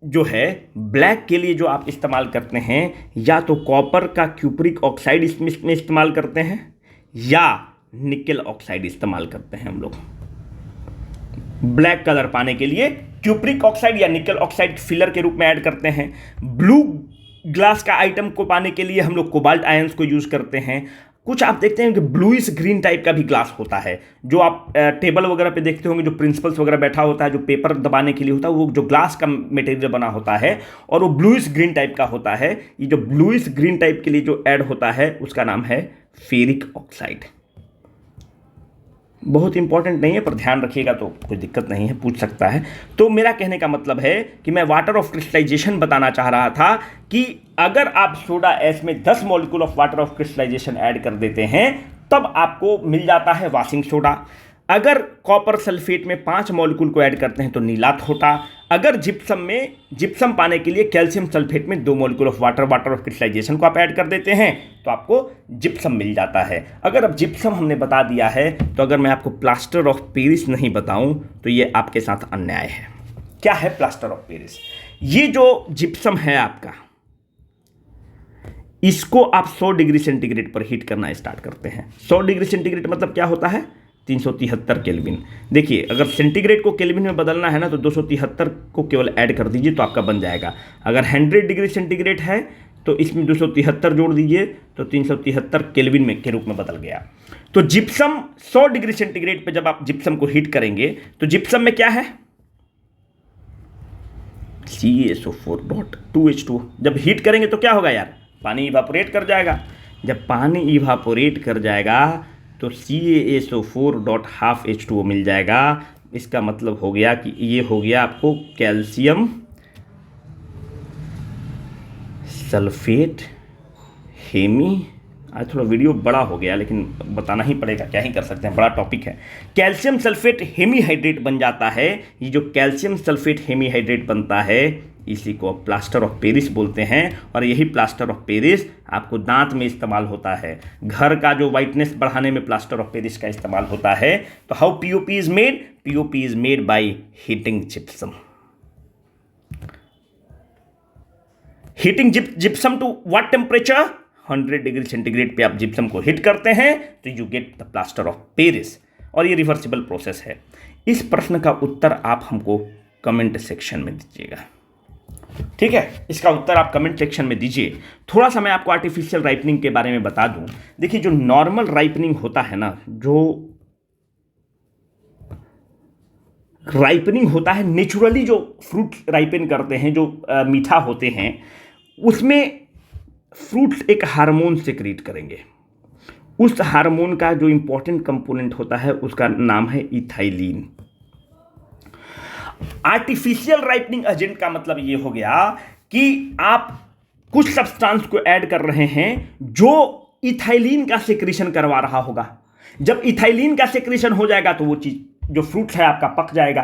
जो है, ब्लैक के लिए जो आप इस्तेमाल करते हैं या तो कॉपर का क्यूप्रिक ऑक्साइड इसमें इस्तेमाल करते हैं या निकेल ऑक्साइड इस्तेमाल करते हैं हम लोग। ब्लैक कलर पाने के लिए क्यूप्रिक ऑक्साइड या निकेल ऑक्साइड फिलर के रूप में ऐड करते हैं। ब्लू ग्लास का आइटम को पाने के लिए हम लोग कोबाल्ट आयंस को यूज करते हैं। कुछ आप देखते हैं कि ब्लूइश ग्रीन टाइप का भी ग्लास होता है, जो आप टेबल वगैरह पे देखते होंगे, जो प्रिंसिपल्स वगैरह बैठा होता है, जो पेपर दबाने के लिए होता है, वो जो ग्लास का मटेरियल बना होता है और वो ब्लूइश ग्रीन टाइप का होता है। ये जो ब्लूइश ग्रीन टाइप के लिए जो ऐड होता है उसका नाम है फेरिक ऑक्साइड। बहुत इंपॉर्टेंट नहीं है पर ध्यान रखिएगा तो कोई दिक्कत नहीं है, पूछ सकता है। तो मेरा कहने का मतलब है कि मैं वाटर ऑफ क्रिस्टलाइजेशन बताना चाह रहा था कि अगर आप सोडा एस में 10 molecule of water of crystallisation add कर देते हैं तब आपको मिल जाता है वाशिंग सोडा। अगर कॉपर सल्फेट में 5 मॉलिक्यूल को ऐड करते हैं तो नीला थोटा। अगर जिप्सम पाने के लिए कैल्शियम सल्फेट में 2 molecule of water of crystallisation को आप ऐड कर देते हैं तो आपको जिप्सम मिल जाता है। अगर अब जिप्सम हमने बता दिया है तो अगर मैं आपको प्लास्टर ऑफ पेरिस नहीं बताऊं तो ये आपके साथ अन्याय है। क्या है प्लास्टर ऑफ पेरिस? ये जो जिप्सम है आपका, इसको आप 100 डिग्री सेंटीग्रेड पर हीट करना स्टार्ट करते हैं। 100 डिग्री सेंटीग्रेड मतलब क्या होता है? 373 केल्विन। देखिए अगर सेंटीग्रेड को केल्विन में बदलना है ना तो 273 को केवल ऐड कर दीजिए तो आपका बन जाएगा। अगर 100 डिग्री सेंटीग्रेड है तो इसमें 273 जोड़ दीजिए तो 373 केल्विन में के रूप में बदल गया। तो जिप्सम 100 डिग्री सेंटीग्रेड पे जब आप जिप्सम को हीट करेंगे तो जिप्सम में क्या है? CaSO4.2H2। जब हीट करेंगे तो क्या होगा यार? पानी इवापोरेट कर जाएगा। जब पानी इवापोरेट कर जाएगा तो CaSO4.12H2O मिल जाएगा। इसका मतलब हो गया कि ये हो गया आपको कैल्शियम सल्फेट हेमी। आज थोड़ा वीडियो बड़ा हो गया लेकिन बताना ही पड़ेगा, क्या ही कर सकते हैं, बड़ा टॉपिक है। कैल्शियम सल्फेट हेमीहाइड्रेट बन जाता है। ये जो कैल्शियम सल्फेट हेमीहाइड्रेट बनता है इसी को प्लास्टर ऑफ पेरिस बोलते हैं और यही प्लास्टर ऑफ पेरिस आपको दांत में इस्तेमाल होता है। घर का जो वाइटनेस बढ़ाने में प्लास्टर ऑफ पेरिस का इस्तेमाल होता है। तो how POP is made? POP is made by heating gypsum. Heating gypsum to what temperature? 100 degree centigrade पे आप जिप्सम को हीट करते हैं तो you get the plaster of Paris और ये रिवर्सिबल प्रोसेस है। इस प्रश्न का उत्तर आप हमको कमेंट सेक्शन में दीजिएगा, ठीक है? इसका उत्तर आप कमेंट सेक्शन में दीजिए। थोड़ा सा मैं आपको आर्टिफिशियल राइपनिंग के बारे में बता दूं। देखिए जो नॉर्मल राइपनिंग होता है ना, जो राइपनिंग होता है नेचुरली, जो फ्रूट राइपन करते हैं, जो मीठा होते हैं, उसमें फ्रूट एक हार्मोन सेक्रेट करेंगे। उस हार्मोन का जो इंपॉर्टेंट कंपोनेंट होता है उसका नाम है इथाइलिन। आर्टिफिशियल राइपनिंग एजेंट का मतलब ये हो गया कि आप कुछ सब्सटेंस को ऐड कर रहे हैं जो इथाइलिन का सेक्रेशन करवा रहा होगा। जब इथाइलिन का सेक्रेशन हो जाएगा तो वो चीज जो फ्रूट्स है आपका पक जाएगा।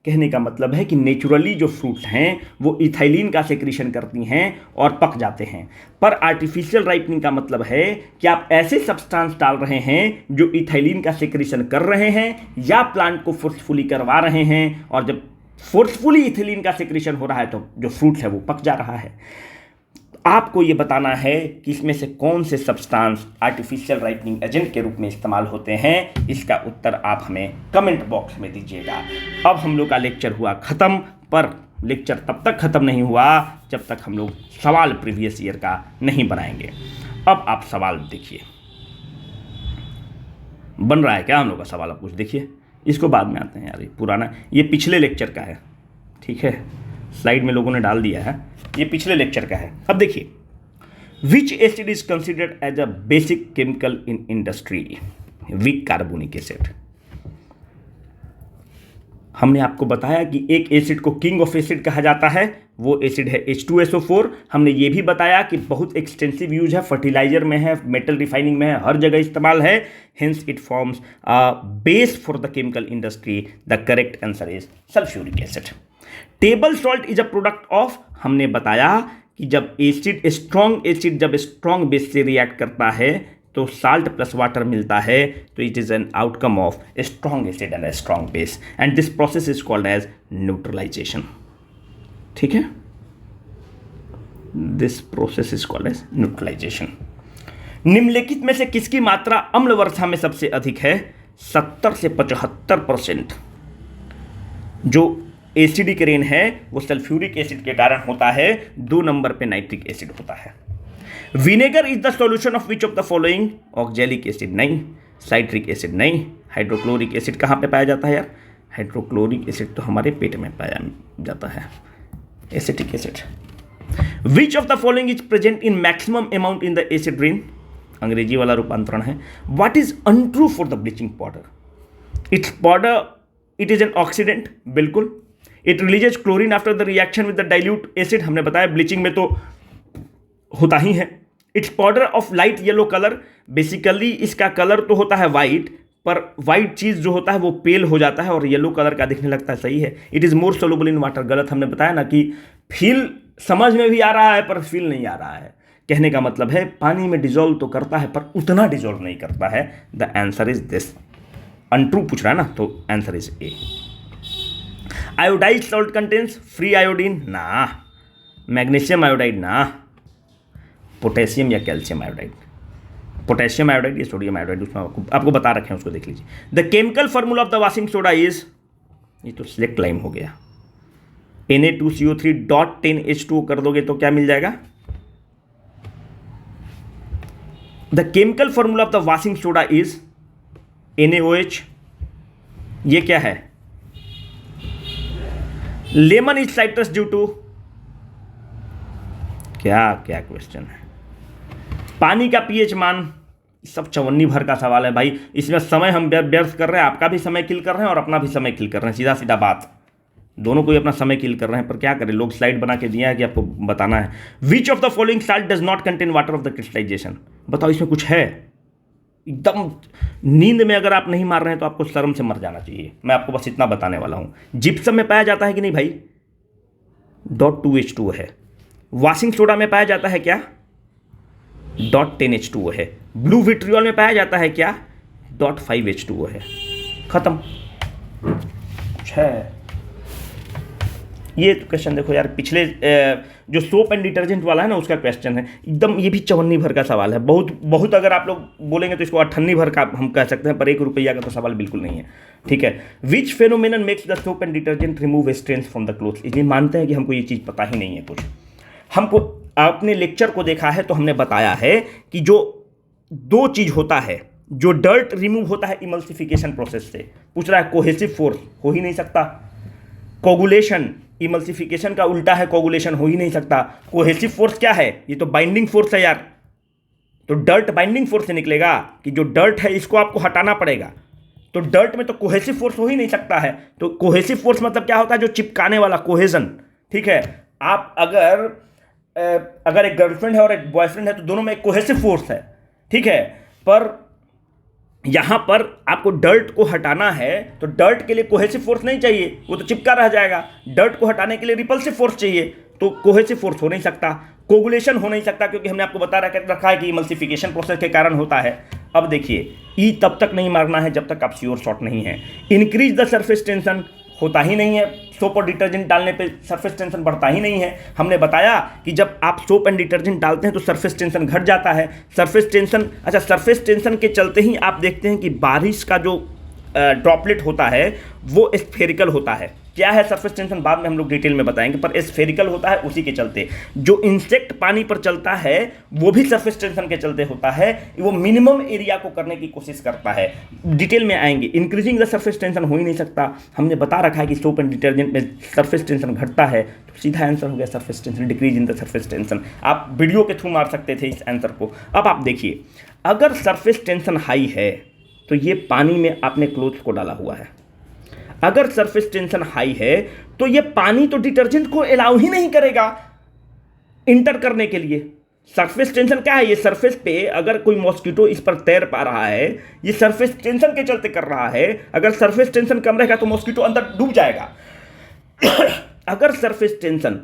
कहने का मतलब है कि नेचुरली जो फ्रूट्स हैं वो इथाइलिन का सेक्रेशन करती हैं और पक जाते हैं, पर आर्टिफिशियल राइपनिंग का मतलब है कि आप ऐसे सब्सटेंस डाल रहे हैं जो इथाइलिन का सेक्रेशन कर रहे हैं या प्लांट को फोर्सफुली करवा रहे हैं, और जब फोर्सफुली इथाइलिन का सेक्रेशन हो रहा है तो जो फ्रूट्स है वो पक जा रहा है। आपको ये बताना है कि इसमें से कौन से सब्सटेंस आर्टिफिशियल राइपनिंग एजेंट के रूप में इस्तेमाल होते हैं। इसका उत्तर आप हमें कमेंट बॉक्स में दीजिएगा। अब हम लोग का लेक्चर हुआ ख़त्म, पर लेक्चर तब तक ख़त्म नहीं हुआ जब तक हम लोग सवाल प्रीवियस ईयर का नहीं बनाएंगे। अब आप सवाल देखिए, बन रहा है क्या हम लोग का सवाल, आप कुछ देखिए। इसको बाद में आते हैं यार, ये पुराना, ये पिछले लेक्चर का है, ठीक है, स्लाइड में लोगों ने डाल दिया है, ये पिछले लेक्चर का है। अब देखिए, which acid is considered as a basic chemical in industry? Weak carbonic acid. हमने आपको बताया कि एक एसिड को किंग ऑफ एसिड कहा जाता है, वो एसिड है H2SO4। हमने ये भी बताया कि बहुत एक्सटेंसिव यूज है, फर्टिलाइजर में है, मेटल रिफाइनिंग में है, हर जगह इस्तेमाल है। Hence it forms a base for the chemical industry. The correct answer is sulphuric acid. Table salt is a product of, हमने बताया कि जब एसिड स्ट्रॉन्ग एसिड जब स्ट्रॉन्ग बेस से रिएक्ट करता है तो साल्ट प्लस वाटर मिलता है, तो it is an outcome of strong acid and strong base, and this process is called as neutralisation. ठीक है, this process is called as neutralisation. निम्नलिखित में से किसकी मात्रा अम्ल वर्षा में सबसे अधिक है? 70 से 75%। जो एसिडिक रेन है वो सल्फ्यूरिक एसिड के कारण होता है। 2 नंबर पे नाइट्रिक एसिड होता है। Vinegar is the solution of which of the following? Oxalic acid नहीं, साइट्रिक एसिड नहीं, हाइड्रोक्लोरिक एसिड कहाँ पे पाया जाता है यार? हाइड्रोक्लोरिक एसिड तो हमारे पेट में पाया जाता है। Acetic acid. Which of the following is present in maximum amount in the acid rain? अंग्रेजी वाला रूपांतरण है। What is untrue for the bleaching powder? It's powder, it is an oxidant, बिल्कुल। It releases chlorine after the reaction with the dilute acid, हमने बताया bleaching में तो होता ही है। It's powder of light yellow colour, basically इसका colour तो होता है वाइट, पर वाइट चीज़ जो होता है वो पेल हो जाता है और येलो कलर का दिखने लगता है, सही है। It is more soluble in water, गलत। हमने बताया ना कि फील समझ में भी आ रहा है पर फील नहीं आ रहा है। कहने का मतलब है पानी में डिजोल्व तो करता है पर उतना डिजोल्व नहीं करता है। The answer is this. Untrue पूछ रहा है ना, तो answer is a. Iodised salt contains free iodine ना, मैग्नीशियम आयोडाइड ना, पोटेशियम या कैल्शियम आयोडाइड। पोटेशियम आयोडाइड या सोडियम आयोडाइड, उसमें आपको बता रखे हैं, उसको देख लीजिए। The chemical formula of the washing soda is, ये तो सिलेक्ट लाइन हो गया, Na2CO3.10H2O कर दोगे तो क्या मिल जाएगा? The chemical formula of the washing soda is NaOH। ये क्या है? Lemon is citrus due to, क्या क्या क्वेश्चन है। पानी का पीएच मान, सब चवन्नी भर का सवाल है भाई। इसमें समय हम व्यर्थ कर रहे हैं, आपका भी समय किल कर रहे हैं और अपना भी समय किल कर रहे हैं, सीधा सीधा बात। दोनों को ही अपना समय किल कर रहे हैं, पर क्या करें, लोग स्लाइड बना के दिया है कि आपको बताना है। Which of the following salt does not contain water of the crystallisation? बताओ इसमें कुछ है? एकदम नींद में अगर आप नहीं मार रहे हैं तो आपको शर्म से मर जाना चाहिए। मैं आपको बस इतना बताने वाला हूं। जिप्सम में पाया जाता है कि नहीं भाई? .2H2O है। वॉशिंग सोडा में पाया जाता है क्या? .10H2O है। ब्लू विट्रियोल में पाया जाता है क्या? .5H2O है। खत्म। कुछ है? ये क्वेश्चन देखो यार, पिछले जो सोप एंड डिटर्जेंट वाला है ना, उसका क्वेश्चन है एकदम। ये भी चवन्नी भर का सवाल है, बहुत अगर आप लोग बोलेंगे तो इसको 58 भर का हम कह सकते हैं, पर ₹1 का तो सवाल बिल्कुल नहीं है। ठीक है। Which phenomenon makes the soap and detergent remove stains from the clothes? ये मानते हैं कि हमको ये चीज़ पता ही नहीं है कुछ। हमको आपने लेक्चर को देखा है तो हमने बताया है कि जो 2 चीज़ होता है, जो डर्ट रिमूव होता है इमल्सिफिकेशन प्रोसेस से। पूछ रहा है कोहेसिव फोर्स, हो ही नहीं सकता। कोगुलेशन, इमल्सिफिकेशन का उल्टा है कोगुलेशन, हो ही नहीं सकता। कोहेसिव फोर्स क्या है? ये तो बाइंडिंग फोर्स है यार। तो डर्ट बाइंडिंग फोर्स से निकलेगा कि जो डर्ट है इसको आपको हटाना पड़ेगा। तो डर्ट में तो कोहेसिव फोर्स हो ही नहीं सकता है। तो कोहेसिव फोर्स मतलब क्या होता है? जो चिपकाने वाला, कोहेजन। ठीक है। आप अगर एक गर्लफ्रेंड है और एक बॉयफ्रेंड है तो दोनों में एक कोहेसिव फोर्स है, ठीक है। पर यहाँ पर आपको डर्ट को हटाना है तो डर्ट के लिए कोहेसिव फोर्स नहीं चाहिए, वो तो चिपका रह जाएगा। डर्ट को हटाने के लिए रिपल्सिव फोर्स चाहिए, तो कोहेसिव फोर्स हो नहीं सकता, कोगुलेशन हो नहीं सकता, क्योंकि हमने आपको बता रखा है कि इमल्सिफिकेशन प्रोसेस के कारण होता है। अब देखिए, ई तब तक नहीं मारना है जब तक आप श्योर शॉट नहीं है। इंक्रीज द सरफेस टेंशन होता ही नहीं है, सोप और डिटर्जेंट डालने पे सरफेस टेंशन बढ़ता ही नहीं है। हमने बताया कि जब आप सोप एंड डिटर्जेंट डालते हैं तो सरफेस टेंशन घट जाता है। सरफेस टेंशन के चलते ही आप देखते हैं कि बारिश का जो ड्रॉपलेट होता है वो स्फेरिकल होता है। क्या है सरफेस टेंशन बाद में हम लोग डिटेल में बताएंगे, पर स्फेरिकल होता है उसी के चलते। जो इंसेक्ट पानी पर चलता है वो भी सरफेस टेंशन के चलते होता है, वो मिनिमम एरिया को करने की कोशिश करता है। डिटेल में आएंगे। इंक्रीजिंग द सरफेस टेंशन हो ही नहीं सकता, हमने बता रखा है कि सोप एंड डिटर्जेंट में सरफेस टेंशन घटता है, तो सीधा आंसर हो गया surface tension, decrease in the surface tension. आप वीडियो के थ्रू मार सकते थे इस आंसर को। अब आप देखिए, अगर सरफेस टेंशन हाई है तो ये पानी में आपने क्लोथ्स को डाला हुआ है। अगर सरफेस टेंशन हाई है तो ये पानी तो डिटर्जेंट को अलाउ ही नहीं करेगा इंटर करने के लिए। सरफेस टेंशन क्या है, ये सरफेस पे अगर कोई मॉस्किटो इस पर तैर पा रहा है, ये सरफेस टेंशन के चलते कर रहा है। अगर सरफेस टेंशन कम रहेगा तो मॉस्किटो अंदर डूब जाएगा। अगर सरफेस टेंशन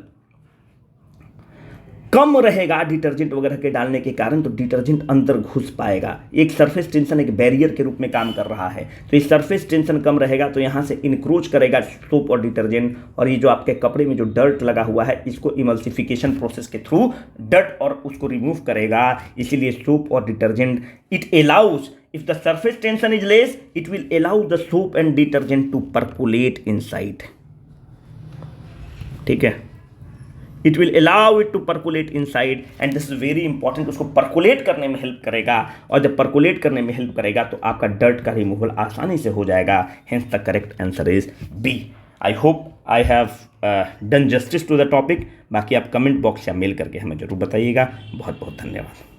कम रहेगा डिटर्जेंट वगैरह के डालने के कारण, तो डिटर्जेंट अंदर घुस पाएगा। एक सरफेस टेंशन एक बैरियर के रूप में काम कर रहा है, तो ये सरफेस टेंशन कम रहेगा तो यहाँ से इनक्रोच करेगा सोप और डिटर्जेंट, और ये जो आपके कपड़े में जो डर्ट लगा हुआ है इसको इमल्सिफिकेशन प्रोसेस के थ्रू डर्ट और उसको रिमूव करेगा। इसीलिए सोप और detergent it allows, if the surface tension is less it will allow the soap and detergent to percolate inside. ठीक है, it will allow it to percolate inside and this is very important. उसको percolate करने में help करेगा, और जब percolate करने में हेल्प करेगा तो आपका डर्ट का रिमूवल आसानी से हो जाएगा। Hence the correct answer is B. I hope I have done justice to the topic. बाकी आप कमेंट बॉक्स या मेल करके हमें जरूर बताइएगा। बहुत बहुत धन्यवाद।